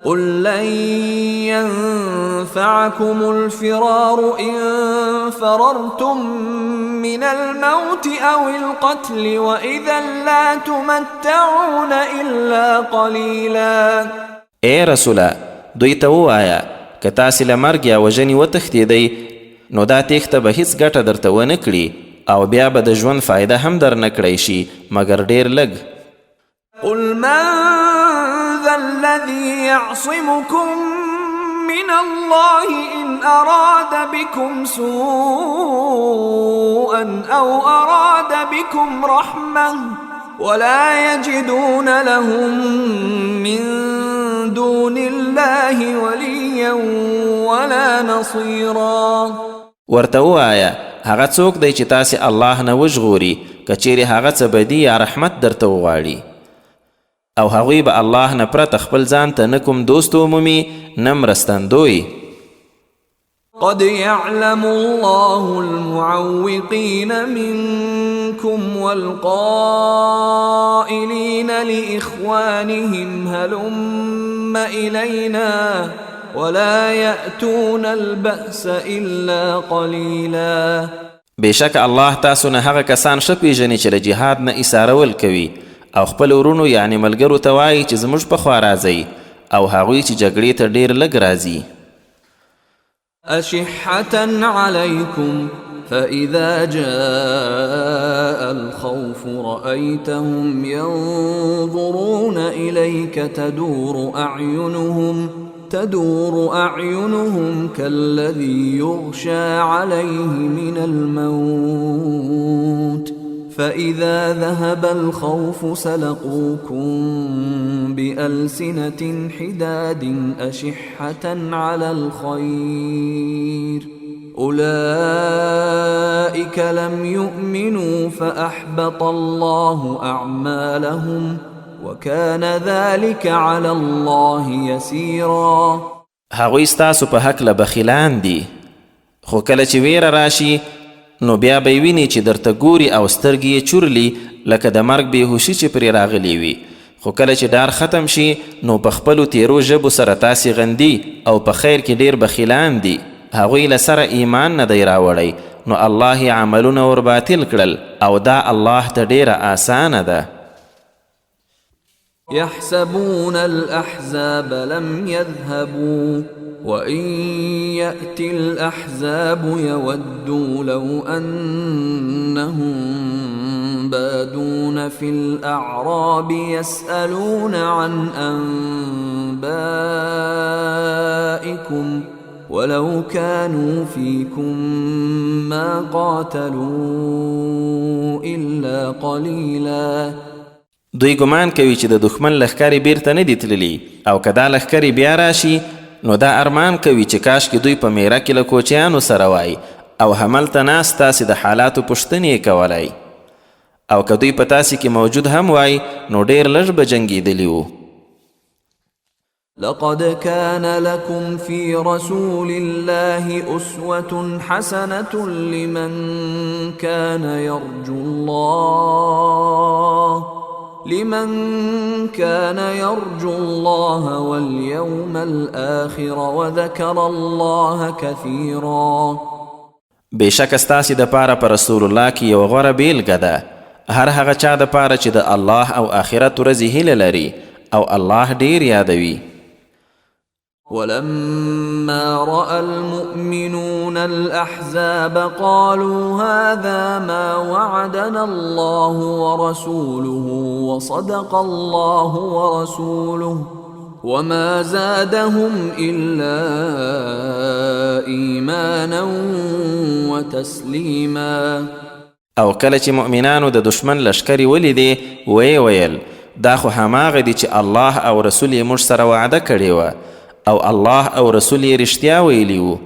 قل لن ينفعكم الفرار إن فررتم من الموت أو القتل وإذا لا تمتعون إلا قليلا. اے رسوله دوی ته ووایه که تاسې له مرګ یا وژنې وتښتېدئ نو دا تیښته به هیڅ ګټه درته ونه کړي او بیا به د ژوند فایده هم در نه کړی شي مګر ډېر لږ. قل من ذا الذي يعصمكم من الله إن أراد بكم سوءا أو أراد بكم رحمة ولا يجدون لهم من دون الله وليا ولا نصيرا. ورته ووایه هغه څوک دی چې تاسې الله نه وژغوري که چیرې هغه څه بدي یا رحمت درته وغواړي او هغوی به الله نه پرته خپل ځان ته نه کوم دوست ومومي نه مرستندوی. قد يعلم الله المعوقين منكم والقائلين لإخوانهم هلم إلينا ولا يأتون البأس إلا قليلا. بشک الله تاسو نه هغه کسان ښه پیژني چې د جهاد نه ایسارول کوي او خپل ورونو یعنی ملګرو ته وایي چې زموږ پخوا راځئ او هغوی چې جګړې ته ډېر لږ راځي. أشحة عليكم فإذا جاء الخوف رأيتهم ينظرون إليك تدور أعينهم كالذي يغشى عليه من الموت فإذا ذهب الخوف سلقوكم بألسنة حداد أشحة على الخير أولئك لم يؤمنوا فأحبط الله أعمالهم وكان ذلك على الله يسيرا. هغوی ستاسو په هکله بخیلان دي خو کله چې ویره راشي نو بیا به ویني چې درته ګوري او سترګې یې چورلي لکه د مرګ بېهوشي چې پرې راغلی وي. خو کله چې ډار ختم شي نو په خپلو تیرو ژبو سره تاسې غندي او په خیر کې ډیر بخیلان دي. هغوی له سره ایمان نه دی راوړی نو الله یې عملونه ور باطل کړل او دا الله ته ډیره آسانه ده. يحسبون الأحزاب لم يذهبوا وإن يأتي الأحزاب يودوا لو أنهم بادون في الأعراب يسألون عن أنبائكم ولو كانوا فيكم ما قاتلوا إلا قليلا. دوی ګمان کوي چې د دښمن لښکرې بیرته نه دي تللي او که دا لښکرې بیا راشي نو دا ارمان کوي چې کاشکې دوی په میره کې له کوچیانو سره وای او هملته ناست تاسې د حالاتو پوښتنې کولای او که دوی په تاسې کې موجود هم وای نو ډېر لږ به جنګېدلي وو. لقد كان لكم في رسول الله أسوة حسنة لمن كان يرجو الله واليوم الآخر وذكر الله كثيرا. بېشکه ستاسې دپاره په رسول الله کې یوه غوره بیلګه ده هر هغه چا دپاره چې د الله او آخرت ورځې هیله لري او الله ډیر یادوي. ولما رأى المؤمنون الأحزاب قالوا هذا ما وعدنا الله ورسوله وصدق الله ورسوله وما زادهم إلا إيمانا وتسليما. او کله چې مؤمنانو د دشمن لشکرې ولیدې ویې ویل دا خو هماغه دي چې الله او رسول یې موږ سره وعده کړې وه او الله او رسول یې رښتیا ویلي وو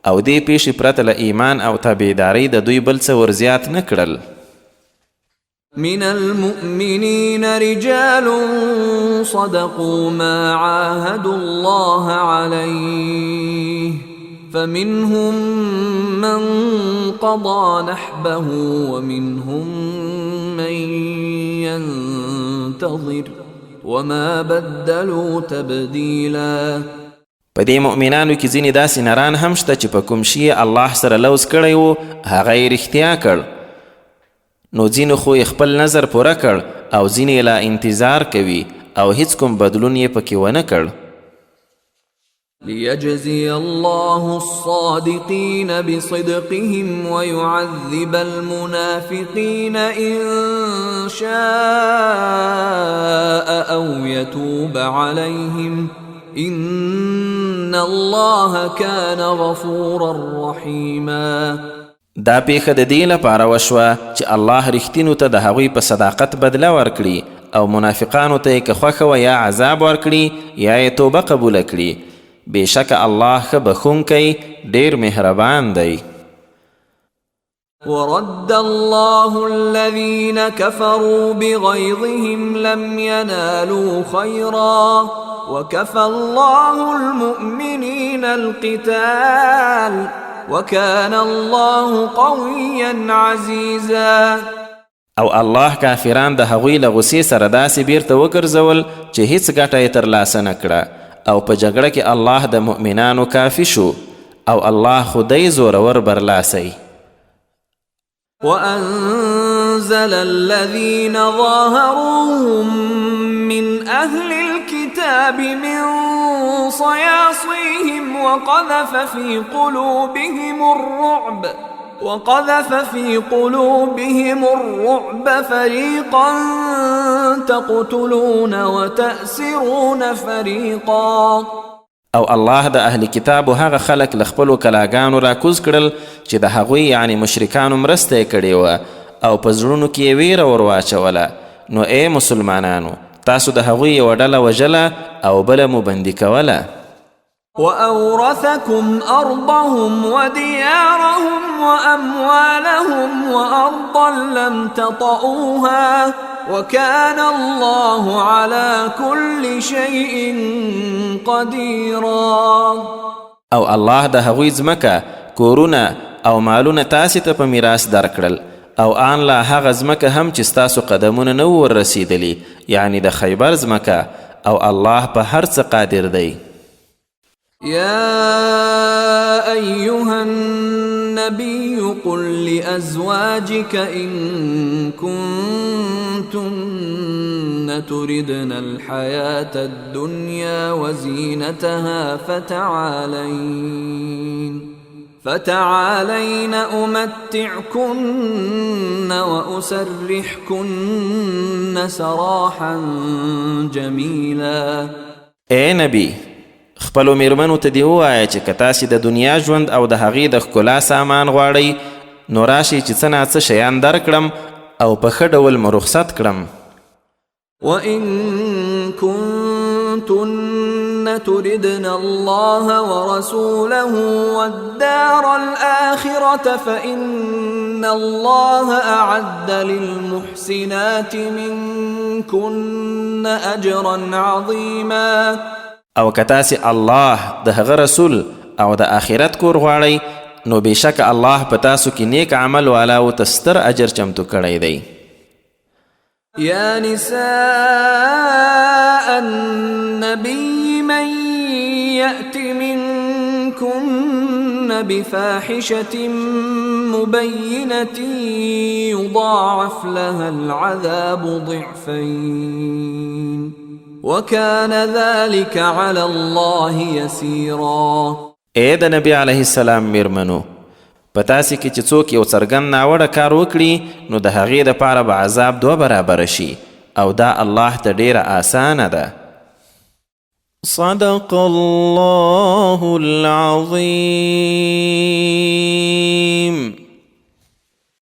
او دې پیښې پرته له ایمان او تابعدارۍ د دوی بل څه ورزیات نه کړل. من المؤمنين رجال صدقوا ما عاهدوا الله عليه فمنهم من قضى نحبه ومنهم من ينتظر وما بدلوا تبديلا. په دې مؤمنانو کې ځینې داسې نران هم شته چې په کوم شي الله سره لوز کړی و هغه یې رښتیا کړ نو ځینو خو یې خپل نظر پوره کړ او ځینې لا انتظار کوي او هیڅ کوم بدلون یې پکې ونه کړ. ليجزي الله الصادقين بصدقهم ويعذب المنافقين إن شاء أو يتوب عليهم إن الله كان غفورا رحيما. دا پیښه د دې لپاره وشوه چې الله رښتینو ته د هغوی په صداقت بدله ورکړي او منافقانو ته یې که خوښه وه یا عذاب ورکړي یا یې توبه قبوله کړي. بېشکه الله ښه بخښونکی ډېر مهربان دی. ورد الله الذين كفروا بغيظهم لم ينالوا خيرا وكفى الله المؤمنين القتال وكان الله قويا عزيزا. او الله کافران د هغوی له غصې سره داسې بیرته وګرځول چې هیڅ ګټه یې ترلاسه نه کړه، او په جګړه کې الله د مؤمنانو کافي شو، او الله خدای زورور برلاسی. وأنزل الذين ظاهروهم من أهل الكتاب من صياصيهم وقذف في قلوبهم الرعب فريقا تقتلون وتأسرون فريقا. او الله د اهل کتابو هغه خلک له خپلو کلاګانو راکوز کړل چې د هغوی یعنی مشرکانو مرسته یې کړې وه، او په زړونو کې یې ویره ور واچوله. نو ای مسلمانانو، تاسو د هغوی یوه ډله وژله او بله مو بندي کوله. وأورثكم أرضهم وديارهم وأموالهم وأرضا لم تطئوها وكان الله على كل شيء قديرا. او الله د هغوی ځمکه، کورونه او مالونه تاسې ته په میراث درکړل، او آن لا هغه ځمکه هم چې ستاسو قدمونه نه ور رسیدلی، یعنی د خیبر ځمکه، او الله په هر څه قادر دی. يا أيها النبي قل لأزواجك إن كنتن تردن الحياة الدنيا وزينتها فتعالين أمتعكن وأسرحكن سراحا جميلا. اے نبی، خپلو میرمنو ته دې ووایه چې که تاسې د دنیا ژوند او د هغې د ښکلا سامان غواړئ، نو راشئ چې څه ناڅه شیان درکړم او په ښه ډول مو رخصت کړم. وإن كنتن تردن الله ورسوله والدار الآخرة فإن الله أعد للمحسنات منكن أجرا عظيما. او که تاسې الله د هغه رسول او د آخرت کور غواړئ، نو بېشکه الله په تاسو کې نیک عمل والاو ته ستر اجر چمتو کړی دی. يا نساء النبي من يأت منكن بفاحشة مبينة يضاعف لها العذاب ضعفين وكان ذلك على الله يسيرا. اے د نبی علیه السلام میرمنو، په تاسې کې چې څوک یو څرګند ناوړه کار وکړي، نو د هغې دپاره به عذاب 2 برابره شي، او دا الله ته ډیره آسانه ده. صدق الله العظیم.